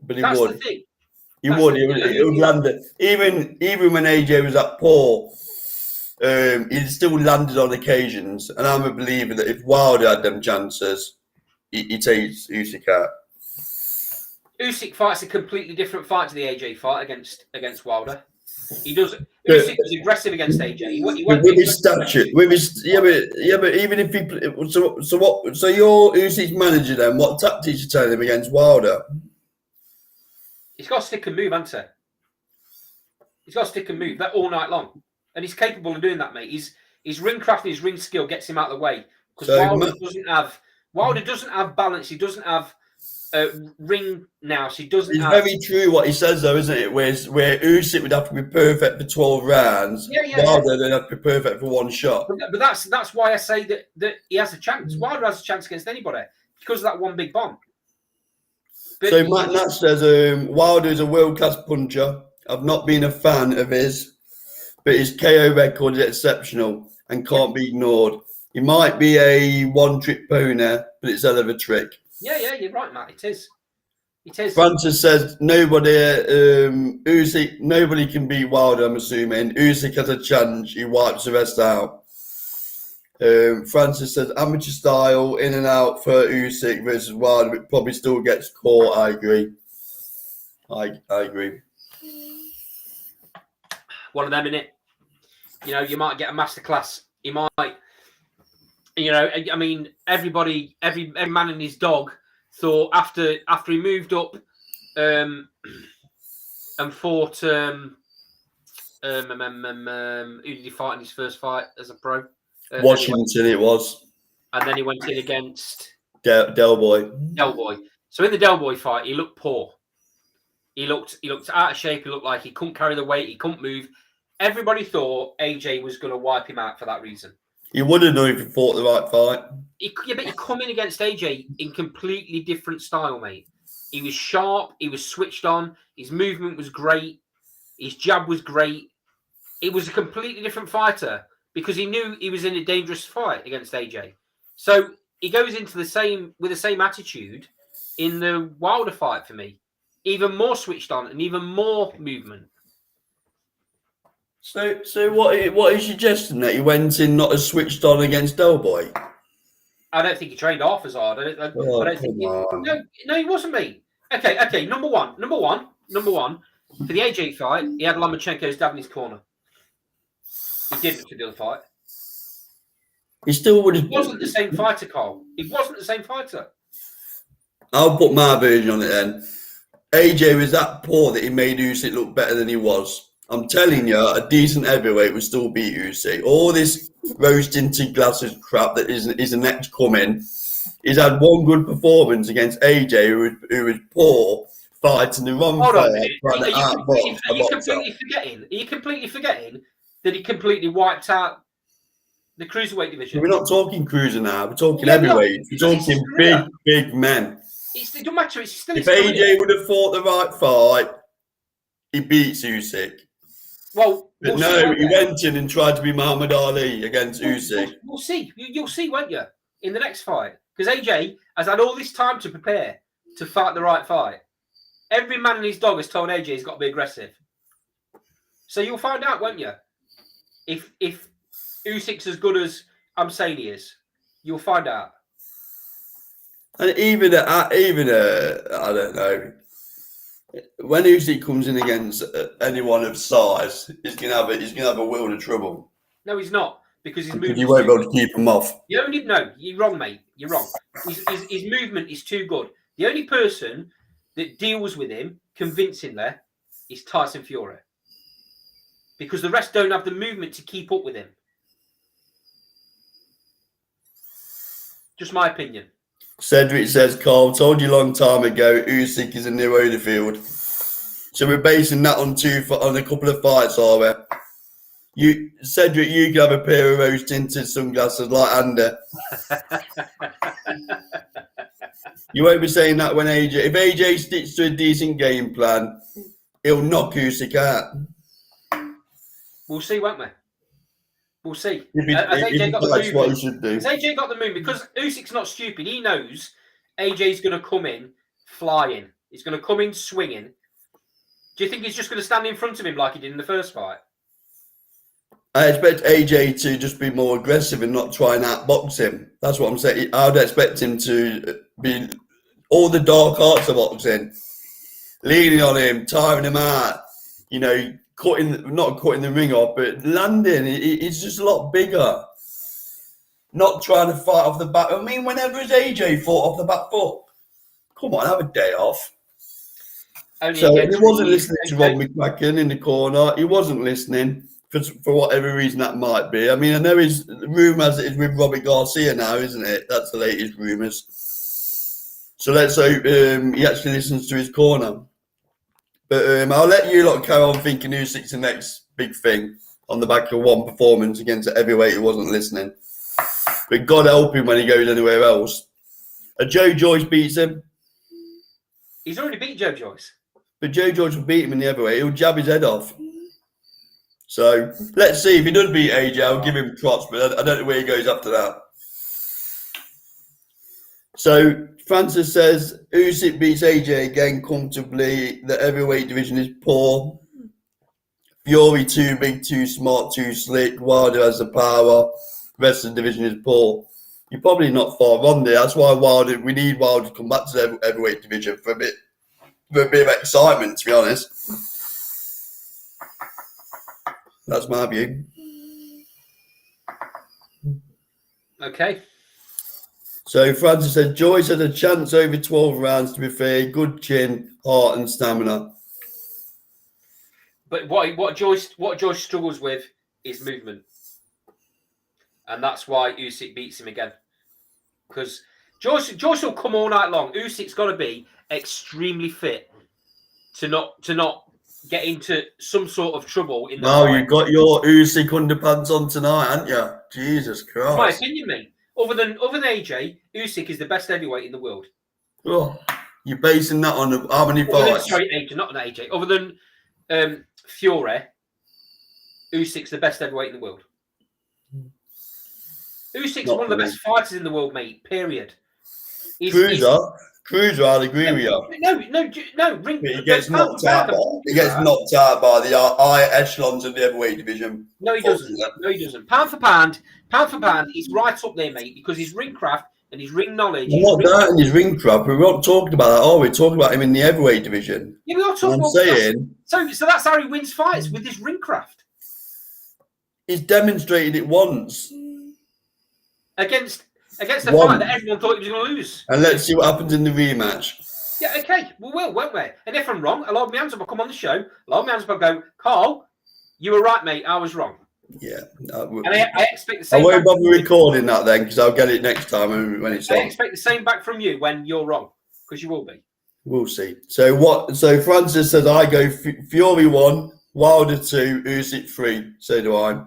But That's the thing. He would land it. Even when AJ was at poor, he still landed on occasions. And I'm a believer that if Wilder had them chances, he takes Usyk out. Usyk fights a completely different fight to the AJ fight against Wilder. He does. Usyk was aggressive against AJ. With his stature, but even if he so you're Usyk's manager then, what tactics you telling him against Wilder? He's got to stick and move, hasn't He's got to stick and move that all night long, and he's capable of doing that, mate. His ring craft and his ring skill gets him out of the way because Wilder doesn't have balance. He doesn't have ring now. So he doesn't. It's very true what he says, though, isn't it? Where Usyk would have to be perfect for 12 rounds. Wilder then have to be perfect for one shot. But that's why I say that he has a chance. Wilder has a chance against anybody because of that one big bomb. But so Matt Nash says Wilder is a world-class puncher. I've not been a fan of his, but his KO record is exceptional and can't be ignored. He might be a one-trick pony, but it's a hell of a trick. Yeah, you're right, Matt. It is. Francis says nobody can beat Wilder, I'm assuming. Usyk has a chance, he wipes the rest out. Francis says amateur style, in and out for Usyk versus Wilder, but probably still gets caught. I agree. I agree. One of them, innit? You might get a masterclass. He might, I mean, every man and his dog thought after he moved up and fought who did he fight in his first fight as a pro? Washington it was. And then he went in against Del Boy. So in the Del Boy fight, he looked poor. He looked out of shape. He looked like he couldn't carry the weight. He couldn't move. Everybody thought AJ was going to wipe him out for that reason. You would have known if you fought the right fight. But you come in against AJ in completely different style, mate. He was sharp. He was switched on. His movement was great. His jab was great. It was a completely different fighter because he knew he was in a dangerous fight against AJ. So he goes into with the same attitude in the Wilder fight for me. Even more switched on and even more movement. So what are you suggesting, that he went in not as switched on against Del Boy? I don't think he trained half as hard. I don't think he wasn't, mate. Okay. Number one. For the AJ fight, he had Lomachenko's dad in his corner. He didn't for the other fight. He still would have. He wasn't the same fighter, Carl. He wasn't the same fighter. I'll put my version on it then. AJ was that poor that he made Usyk look better than he was. I'm telling you, a decent heavyweight would still beat Usyk. All this rose-tinted glasses crap that is the next coming. He's had one good performance against AJ, who was poor, fighting the wrong fight. Are you completely forgetting that he completely wiped out the cruiserweight division? We're not talking cruiser now. We're talking heavyweight. We're talking big men. It doesn't matter. It's still. If AJ would have fought the right fight, he beats Usyk. Well, but no, he went in and tried to be Muhammad Ali against Usyk. We'll see. You'll see, won't you, in the next fight? Because AJ has had all this time to prepare to fight the right fight. Every man and his dog has told AJ he's got to be aggressive. So you'll find out, won't you? If Usyk's as good as I'm saying he is, you'll find out. And even I don't know. When Usyk comes in against anyone of size, he's gonna have a world of trouble. No, he's not, because his movement. You won't be able to keep him off. You're wrong, mate. You're wrong. His movement is too good. The only person that deals with him convincingly is Tyson Fury, because the rest don't have the movement to keep up with him. Just my opinion. Cedric says, Carl, told you a long time ago, Usyk is a new Holyfield. So we're basing that on a couple of fights, are we? Cedric, you can have a pair of rose-tinted sunglasses like Andy. You won't be saying that when if AJ sticks to a decent game plan, he'll knock Usyk out. We'll see, won't we? We'll see. Has AJ got the movement? Has AJ got the movement? Because Usyk's not stupid. He knows AJ's going to come in flying. He's going to come in swinging. Do you think he's just going to stand in front of him like he did in the first fight? I expect AJ to just be more aggressive and not try and outbox him. That's what I'm saying. I would expect him to be all the dark arts of boxing, leaning on him, tiring him out, not cutting the ring off, but landing. It's just a lot bigger. Not trying to fight off the back. I mean, whenever has AJ fought off the back foot? Come on, have a day off. Only So he against wasn't Reeves, listening to AJ. Rob McCracken in the corner. He wasn't listening for whatever reason that might be. I mean, I know his rumour has it is with Robert Garcia now, isn't it? That's the latest rumours. So let's hope he actually listens to his corner. But I'll let you lot carry on thinking Usyk's the next big thing on the back of one performance against a heavyweight who wasn't listening. But God help him when he goes anywhere else. Joe Joyce beats him. He's already beat Joe Joyce. But Joe Joyce will beat him in the heavyweight. He'll jab his head off. So let's see. If he does beat AJ, I'll give him props, but I don't know where he goes after that. So Francis says Usyk beats AJ again comfortably. The heavyweight division is poor. Fury too big, too smart, too slick. Wilder has the power. The rest of the division is poor. You're probably not far wrong there. That's why we need Wilder to come back to the heavyweight division for a bit of excitement, to be honest. That's my view. Okay. So Francis said Joyce had a chance over 12 rounds, to be fair. Good chin, heart and stamina. But what Joyce struggles with is movement. And that's why Usyk beats him again. Because Joyce will come all night long. Usyk's got to be extremely fit to not get into some sort of trouble in the fight. You've got your Usyk underpants on tonight, haven't you? Jesus Christ. My opinion, mate. Other than AJ, Usyk is the best heavyweight in the world. Oh, you're basing that on how many fights? Sorry, AJ, not an AJ. Other than Fury, Usyk's the best heavyweight in the world. Usyk's one of the best fighters in the world, mate. Period. Cruiser, I'll agree with you. No. He gets knocked out by the high echelons of the heavyweight division. No, he doesn't. Pound for pound, he's right up there, mate, because his ring craft and his ring knowledge. I'm not doubting his ring craft. We're not talking about that, are we? We're talking about him in the heavyweight division. Yeah, we are talking about saying. So that's how he wins fights, with his ring craft. He's demonstrated it once. Against the fight that everyone thought he was going to lose. And let's see what happens in the rematch. Yeah, okay. We will, won't we? And if I'm wrong, a lot of my hands up will come on the show. A lot of my hands up will go, Carl, you were right, mate. I was wrong. Yeah. And I expect the same. I won't bother recording that then, because I'll get it next time when it's on. I expect the same back from you when you're wrong, because you will be. We'll see. So Francis says I go Fury 1, Wilder 2, Usyk 3. So do I.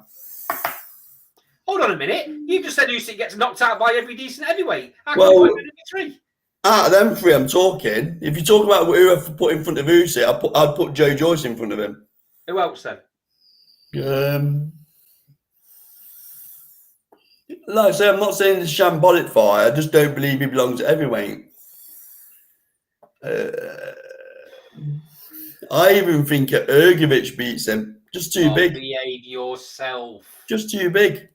Hold on a minute. You just said Usyk gets knocked out by every decent heavyweight. How can Well, you put him in three? Out of them three, I'm talking. If you talk about who I've put in front of Usyk, I'd put Joe Joyce in front of him. Who else then? Like I say, I'm not saying it's a shambolic fight. I just don't believe he belongs at heavyweight. I even think Ergovic beats him. Just too big. Behave yourself. Just too big.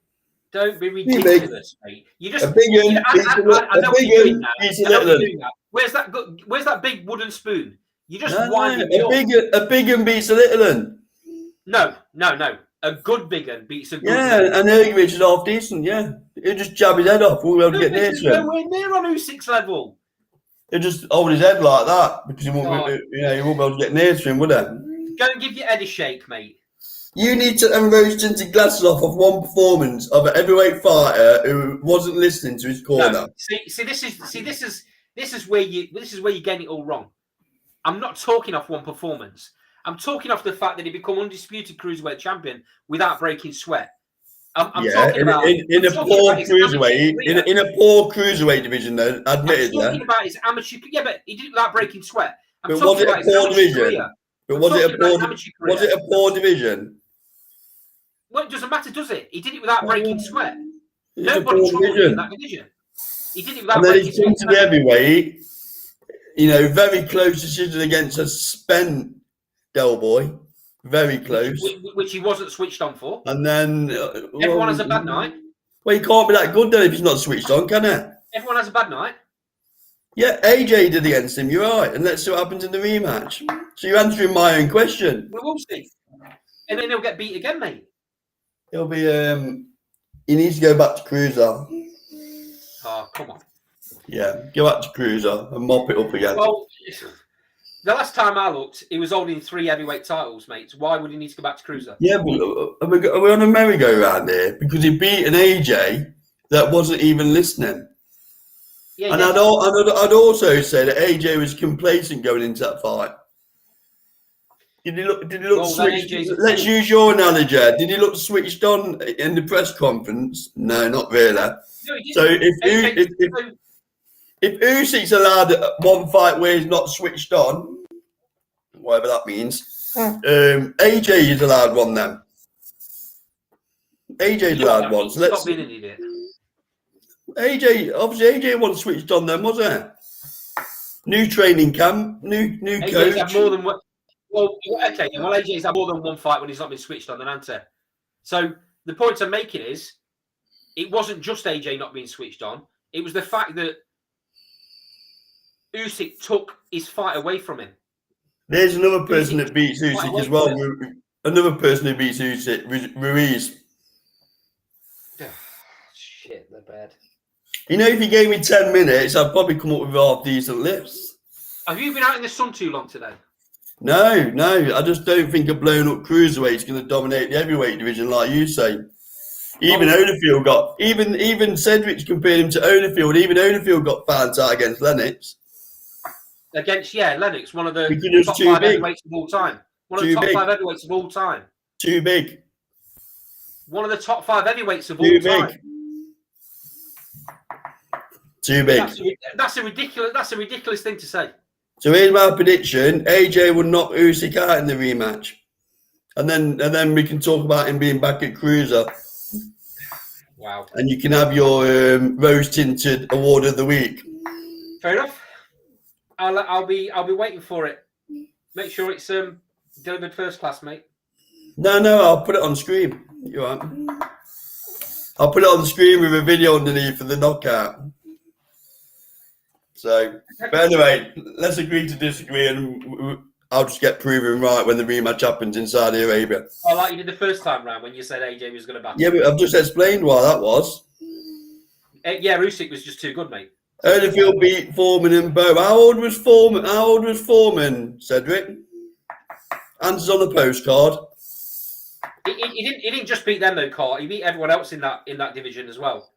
Don't be ridiculous, mate. You just a big un. Where's that big wooden spoon? You just wind it up. A big un beats a little un. No. A good big un beats a good one. And Ergovic is half decent, yeah. He'll just jab his head off. We'll be able to get near to him. Nowhere near on Usyk's level. He'll just hold his head like that because he won't be able to get near to him, would he? Go and give your head a shake, mate. You need to rose tinted glasses off of one performance of a heavyweight fighter who wasn't listening to his corner. No. This is where you're getting it all wrong. I'm not talking off one performance. I'm talking off the fact that he become undisputed cruiserweight champion without breaking sweat. I'm talking about in a poor cruiserweight division, though. Admittedly, I'm talking about his amateur. Yeah, but he did it without breaking sweat. But was it a poor division? But was it a poor division? Well, it doesn't matter, does it? He did it without breaking sweat. Nobody troubled him in that division. He did it without breaking sweat. And then he came to the heavyweight. Very close decision against a spent Del Boy. Very close. Which he wasn't switched on for. And then... everyone has a bad night. Well, he can't be that good then if he's not switched on, can he? Everyone has a bad night. Yeah, AJ did against him, you're right. And let's see what happens in the rematch. So you're answering my own question. We will see. And then he'll get beat again, mate. He'll be... he needs to go back to Cruiser. Oh, come on. Yeah, go back to Cruiser and mop it up again. Well, The last time I looked, he was holding 3 heavyweight titles, mate. Why would he need to go back to cruiser? Yeah, but are we on a merry-go-round here? Because he beat an AJ that wasn't even listening. Yeah, And yeah. I'd also say that AJ was complacent going into that fight. Did he look Well, switched? then AJ's Let's use your analogy. Did he look switched on in the press conference? No, not really. No, he So didn't. if Usyk's allowed one fight where he's not switched on, whatever that means, AJ is allowed one then. AJ's allowed one. So let's stop being an idiot. AJ wasn't switched on then, was it? New training camp, new AJ's coach. had more than one. Well, okay. Well, AJ's had more than one fight when he's not been switched on, then answer. So the point I'm making is, it wasn't just AJ not being switched on. It was the fact that Usyk took his fight away from him. There's another person that beats Usyk as well. Another person who beats Usyk, Ruiz. Shit, they're bad. You know, if you gave me 10 minutes, I'd probably come up with half decent lists. Have you been out in the sun too long today? No. I just don't think a blown up cruiserweight is going to dominate the heavyweight division, like you say. Even Holyfield even Cedric's compared him to Holyfield. Even Holyfield got found out against Lennox. Lennox, one of the top 5 heavyweights of all time. One of the top 5 heavyweights of all time. Too big. One of the top 5 heavyweights of all time. Too big. That's a ridiculous thing to say. So here's my prediction: AJ will knock Usyk out in the rematch, and then we can talk about him being back at cruiser. Wow! And you can have your rose tinted award of the week. Fair enough. I'll be waiting for it. Make sure it's delivered first class, mate. No, I'll put it on screen. You're right. I'll put it on the screen with a video underneath for the knockout. So, but anyway, let's agree to disagree, and I'll just get proven right when the rematch happens in Saudi Arabia. Oh, like you did the first time round when you said AJ was going to battle. Yeah, but I've just explained why that was. Yeah, Usyk was just too good, mate. Holyfield beat Foreman and Bowe. How old was Foreman, Cedric? Answers on the postcard. He didn't just beat them though, Carl. He beat everyone else in that division as well.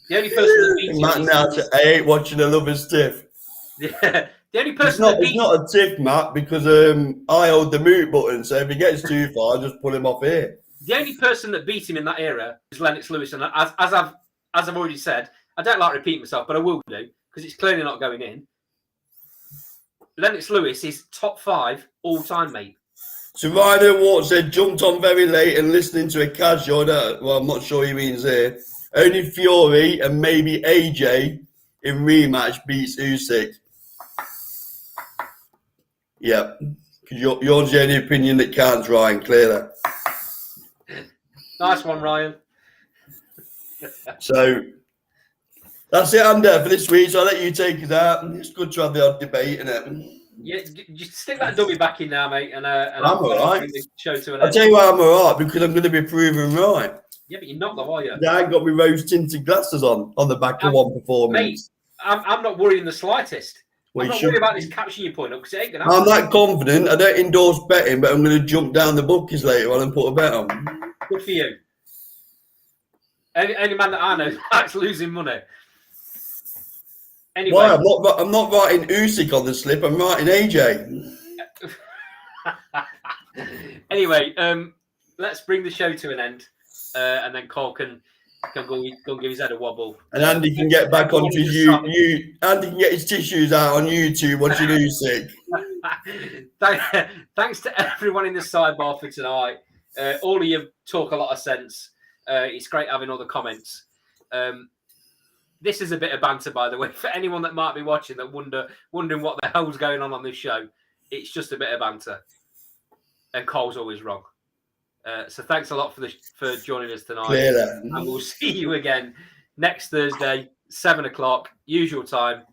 The only person that beat him. I hate watching a lover's tiff. Yeah, the only person that beat. It's not a tiff, Matt, because I hold the mute button. So if he gets too far, I just pull him off here. The only person that beat him in that era is Lennox Lewis, and as I've already said, I don't like repeating myself, but I will do because it's clearly not going in. Lennox Lewis is top 5 all time, mate. So Ryder Watt said, jumped on very late and listening to a casual. Well, I'm not sure he means here. Only Fury and maybe AJ in rematch beats Usyk. Yeah, because you're the only opinion that counts, Ryan, clearly. Nice one, Ryan. So that's it, Andy, for this week. So I'll let you take us out. It's good to have the odd debate, isn't it? Yeah, just stick that dummy back in now, mate, and I'm all right. Show to an I'll tell you why I'm all right, because I'm going to be proven right. Yeah, but you're not though, are you? Yeah, I ain't got my rose tinted glasses on the back of one performance. Mate, I'm not worried in the slightest. I'm not worried about this caption you point up because it ain't going to happen. I'm that confident. I don't endorse betting, but I'm going to jump down the bookies later on and put a bet on. Good for you. Any man that I know likes losing money. Anyway, why? I'm not writing Usyk on the slip. I'm writing AJ. Anyway, let's bring the show to an end, and then Cole can go give his head a wobble. And Andy can get back onto Andy can get his tissues out on YouTube watching Usyk. Thanks to everyone in the sidebar for tonight. All of you talk a lot of sense. It's great having all the comments. This is a bit of banter, by the way, for anyone that might be watching that wondering what the hell's going on this show. It's just a bit of banter, and Cole's always wrong. So thanks a lot for joining us tonight. Clearly. And we'll see you again next Thursday, 7:00, usual time.